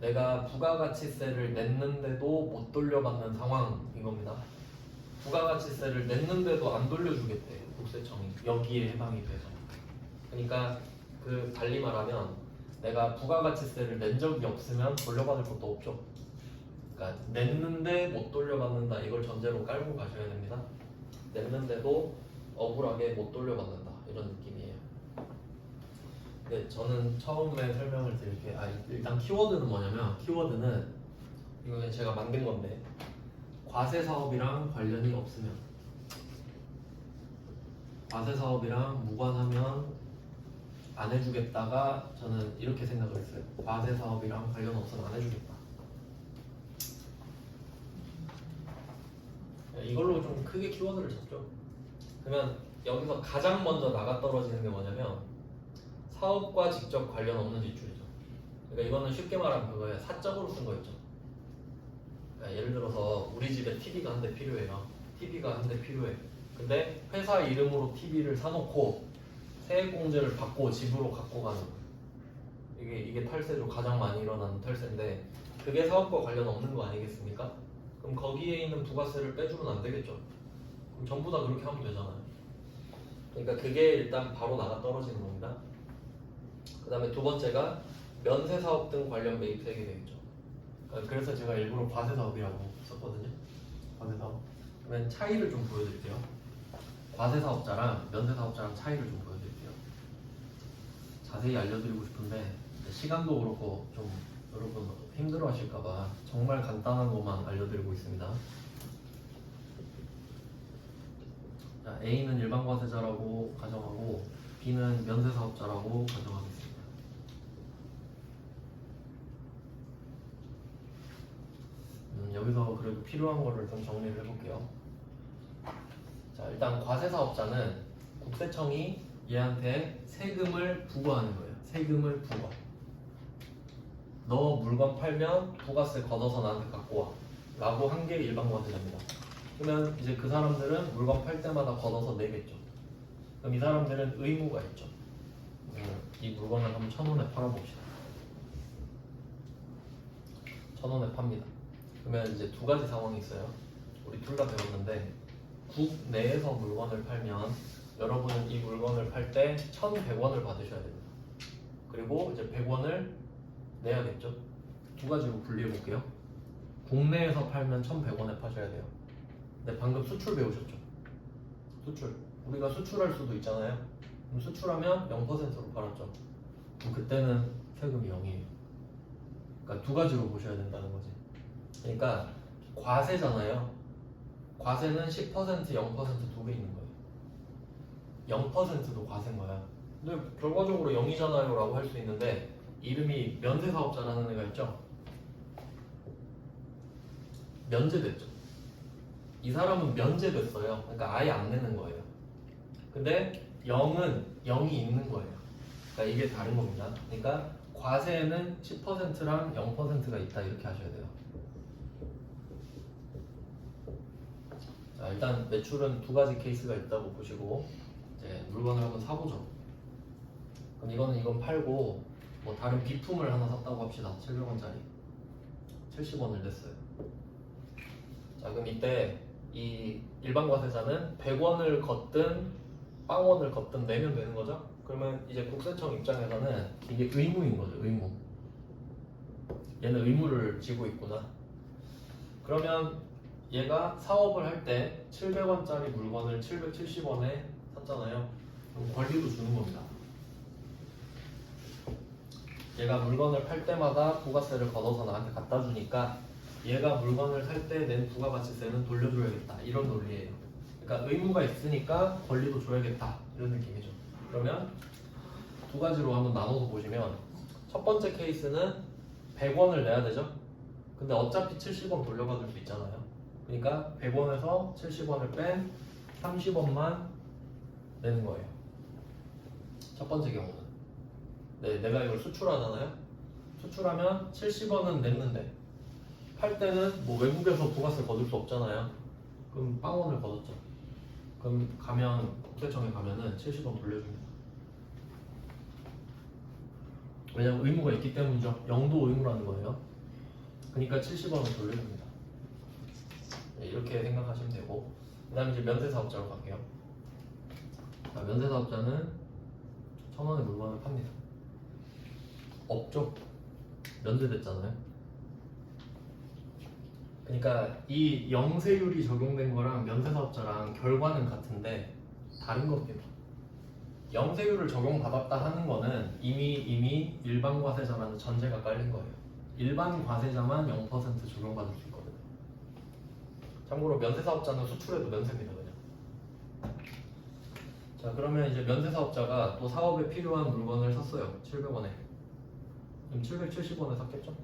내가 부가가치세를 냈는데도 못 돌려받는 상황인 겁니다. 부가가치세를 냈는데도 안 돌려주겠대 국세청이 여기에 해당이 돼서. 그러니까 그 달리 말하면 내가 부가가치세를 낸 적이 없으면 돌려받을 것도 없죠. 그러니까 냈는데 못 돌려받는다 이걸 전제로 깔고 가셔야 됩니다. 냈는데도 억울하게 못 돌려받는다 이런 느낌이에요. 근데 저는 처음에 설명을 드릴게 일단 키워드는 뭐냐면 키워드는 이거 그냥 제가 만든 건데 과세 사업이랑 관련이 없으면 과세 사업이랑 무관하면 안 해주겠다가 저는 이렇게 생각을 했어요. 과세 사업이랑 관련 없으면 안 해주겠다. 이걸로 좀 크게 키워드를 잡죠. 그러면 여기서 가장 먼저 나가 떨어지는 게 뭐냐면 사업과 직접 관련 없는 지출이죠. 그러니까 이거는 쉽게 말하면 그거예요. 사적으로 쓴 거 있죠. 그러니까 예를 들어서 우리 집에 TV가 한 대 필요해요. TV가 한 대 필요해. 근데 회사 이름으로 TV를 사놓고 세액공제를 받고 집으로 갖고 가는 거예요. 이게 탈세죠. 가장 많이 일어나는 탈세인데 그게 사업과 관련 없는 거 아니겠습니까? 그럼 거기에 있는 부가세를 빼주면 안 되겠죠. 그럼 전부 다 그렇게 하면 되잖아요. 그러니까 그게 일단 바로 나가 떨어지는 겁니다. 그 다음에 두 번째가 면세사업 등 관련 매입세액이 되겠죠. 그래서 제가 일부러 과세사업이라고 썼거든요. 과세사업. 그러면 차이를 좀 보여드릴게요. 과세사업자랑 면세사업자랑 차이를 좀 보여드릴게요. 자세히 알려드리고 싶은데 시간도 그렇고 좀 여러분 힘들어하실까봐 정말 간단한 것만 알려드리고 있습니다. 자, A는 일반과세자라고 가정하고 B는 면세사업자라고 가정하겠습니다. 여기서 그래도 필요한 거를 좀 정리를 해볼게요. 자, 일단 과세사업자는 국세청이 얘한테 세금을 부과하는 거예요. 세금을 부과. 너 물건 팔면 부가세 걷어서 나한테 갖고 와 라고 한 게 일반과세자입니다. 그러면 이제 그 사람들은 물건 팔 때마다 걷어서 내겠죠. 그럼 이 사람들은 의무가 있죠. 이 물건을 한번 1,000원에 팔아봅시다. 1,000원에 팝니다. 그러면 이제 두 가지 상황이 있어요. 우리 둘 다 배웠는데 국 내에서 물건을 팔면 여러분은 이 물건을 팔 때 1,100원을 받으셔야 됩니다. 그리고 이제 100원을 내야겠죠. 두 가지로 분리해 볼게요. 국내에서 팔면 1,100원에 파셔야 돼요. 근데 방금 수출 배우셨죠? 수출. 우리가 수출할 수도 있잖아요. 그럼 수출하면 0%로 팔았죠. 그럼 그때는 세금이 0이에요. 그러니까 두 가지로 보셔야 된다는 거지. 그러니까 과세잖아요. 과세는 10%, 0% 두 개 있는 거예요. 0%도 과세인 거야. 근데 결과적으로 0이잖아요 라고 할 수 있는데 이름이 면세사업자라는 애가 있죠. 면제됐죠. 이 사람은 면제됐어요. 그러니까 아예 안 내는 거예요. 근데 0은 0이 있는 거예요. 그러니까 이게 다른 겁니다. 그러니까 과세에는 10%랑 0%가 있다 이렇게 하셔야 돼요. 자, 일단 매출은 두 가지 케이스가 있다고 보시고 이제 물건을 한번 사보죠. 그럼 이건 팔고 뭐 다른 비품을 하나 샀다고 합시다. 700원짜리 70원을 냈어요. 자, 그럼 이때 이 일반과세자는 100원을 걷든 빵원을 걷든 내면 되는 거죠. 그러면 이제 국세청 입장에서는 이게 의무인 거죠. 의무. 얘는 의무를 지고 있구나. 그러면 얘가 사업을 할 때 700원짜리 물건을 770원에 샀잖아요. 그럼 권리도 주는 겁니다. 얘가 물건을 팔 때마다 부가세를 걷어서 나한테 갖다 주니까 얘가 물건을 살 때 낸 부가가치세는 돌려줘야겠다 이런 논리예요. 그러니까 의무가 있으니까 권리도 줘야겠다 이런 느낌이죠. 그러면 두 가지로 한번 나눠서 보시면 첫 번째 케이스는 100원을 내야 되죠. 근데 어차피 70원 돌려받을 수 있잖아요. 그러니까 100원에서 70원을 뺀 30원만 내는 거예요. 첫 번째 경우는. 네, 내가 이걸 수출하잖아요. 수출하면 70원은 냈는데 팔 때는 뭐 외국에서 부가세 거둘 수 없잖아요. 그럼 빵원을 걷었죠. 그럼 가면 국세청에 가면은 70원 돌려줍니다. 왜냐면 의무가 있기 때문이죠. 0도 의무라는 거예요. 그러니까 70원을 돌려줍니다. 네, 이렇게 생각하시면 되고 그 다음에 이제 면세사업자로 갈게요. 자, 면세사업자는 1,000원에 물건을 팝니다. 없죠? 면제됐잖아요. 그러니까 이 영세율이 적용된 거랑 면세사업자랑 결과는 같은데 다른 겁니다. 영세율을 적용받았다 하는 거는 이미 일반과세자라는 전제가 깔린 거예요. 일반 과세자만 0% 적용받을 수 있거든요. 참고로 면세사업자는 수출해도 면세입니다. 그냥. 자, 자, 그러면 이제 면세사업자가 또 사업에 필요한 물건을 샀어요. 700원에. 그럼 770원에 샀겠죠?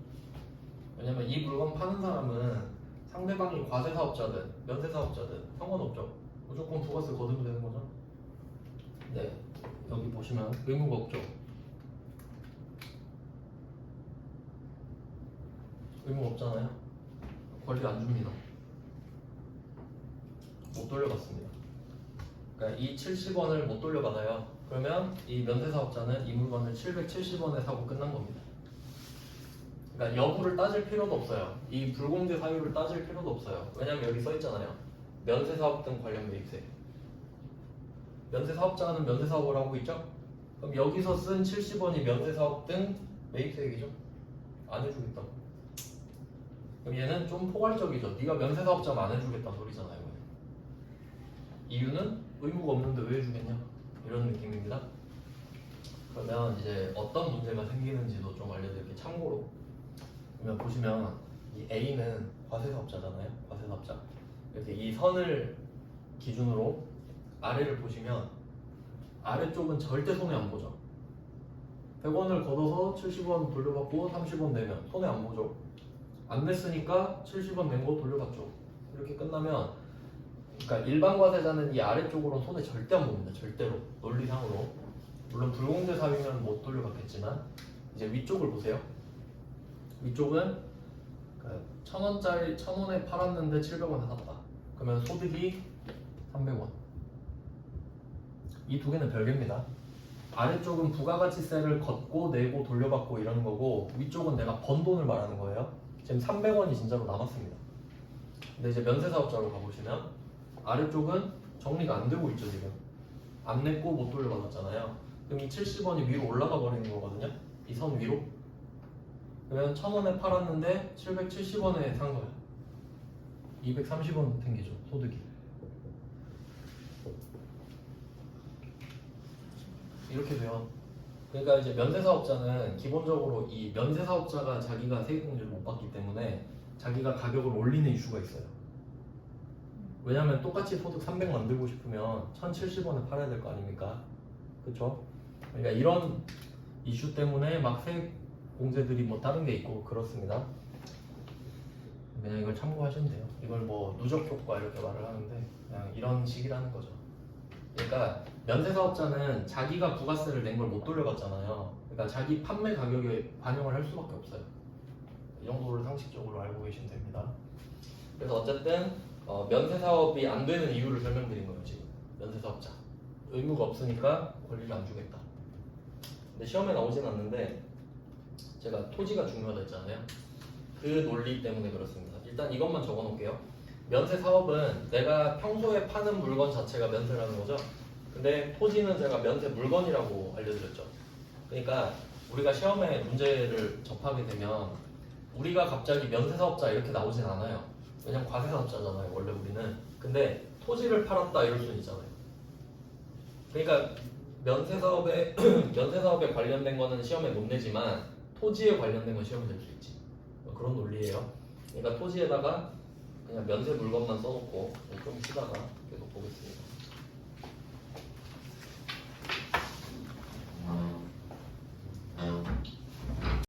왜냐면 이 물건 파는 사람은 상대방이 과세사업자든 면세사업자든 상관없죠. 무조건 부가세 거두면 되는 거죠. 네, 여기 보시면 의무가 없죠. 의무가 없잖아요. 권리 안 줍니다. 못 돌려받습니다. 그러니까 이 70원을 못 돌려받아요. 그러면 이 면세사업자는 이 물건을 770원에 사고 끝난 겁니다. 그러니까 여부를 따질 필요도 없어요. 이 불공제 사유를 따질 필요도 없어요. 왜냐면 여기 써 있잖아요. 면세사업 등 관련 매입세. 면세사업자는 면세사업을 하고 있죠? 그럼 여기서 쓴 70원이 면세사업 등 매입세액이죠? 안 해주겠다고. 그럼 얘는 좀 포괄적이죠. 네가 면세사업자면 안 해주겠다는 소리잖아요. 이유는 의무가 없는데 왜 해주겠냐? 이런 느낌입니다. 그러면 이제 어떤 문제가 생기는지도 좀 알려드릴게요. 참고로. 그러면 보시면 이 A는 과세사업자잖아요. 과세사업자. 그래서 이 선을 기준으로 아래를 보시면 아래쪽은 절대 손해 안 보죠. 100원을 걷어서 70원 돌려받고 30원 내면 손해 안 보죠. 안 냈으니까 70원 낸 거 돌려받죠. 이렇게 끝나면 그러니까 일반 과세자는 이 아래쪽으로 손해 절대 안 봅니다. 절대로. 논리상으로. 물론 불공제 사유면 못 돌려받겠지만 이제 위쪽을 보세요. 위쪽은 1,000원짜리 1,000원에 팔았는데 700원에 샀다. 그러면 소득이 300원. 이 두 개는 별개입니다. 아래쪽은 부가가치세를 걷고 내고 돌려받고 이러는 거고 위쪽은 내가 번 돈을 말하는 거예요. 지금 300원이 진짜로 남았습니다. 근데 이제 면세사업자로 가보시면 아래쪽은 정리가 안 되고 있죠. 지금 안 냈고 못 돌려받았잖아요. 그럼 이 70원이 위로 올라가 버리는 거거든요. 이 선 위로. 그러면 1,000원에 팔았는데 770원에 산 거야. 230원 생기죠. 소득이. 이렇게 돼요. 그러니까 이제 면세사업자는 기본적으로 이 면세사업자가 자기가 세액공제를 못 받기 때문에 자기가 가격을 올리는 이슈가 있어요. 왜냐면 똑같이 소득 300 만들고 싶으면 1,070원에 팔아야 될 거 아닙니까? 그쵸? 그러니까 이런 이슈 때문에 막 세액공제들이 뭐 다른 게 있고 그렇습니다. 그냥 이걸 참고하시면 돼요. 이걸 뭐 누적 효과 이렇게 말을 하는데 그냥 이런 식이라는 거죠. 그러니까 면세사업자는 자기가 부가세를 낸 걸 못 돌려받잖아요. 그러니까 자기 판매 가격에 반영을 할 수밖에 없어요. 이 정도를 상식적으로 알고 계시면 됩니다. 그래서 어쨌든 면세사업이 안 되는 이유를 설명드린 거예요. 지금 면세사업자 의무가 없으니까 권리를 안 주겠다. 근데 시험에 나오진 않는데 제가 토지가 중요하다 했잖아요. 그 논리 때문에 그렇습니다. 일단 이것만 적어 놓을게요. 면세사업은 내가 평소에 파는 물건 자체가 면세라는 거죠. 근데 토지는 제가 면세 물건이라고 알려드렸죠. 그러니까 우리가 시험에 문제를 접하게 되면 우리가 갑자기 면세사업자 이렇게 나오진 않아요. 왜냐면 과세사업자잖아요. 원래 우리는. 근데 토지를 팔았다 이럴 수는 있잖아요. 그러니까 면세사업에 면세사업에 관련된 거는 시험에 못 내지만 토지에 관련된 건 시험에 낼 수 있지. 그런 논리예요. 그러니까 토지에다가 그냥 면세 물건만 써놓고 좀 쉬다가 계속 보겠습니다.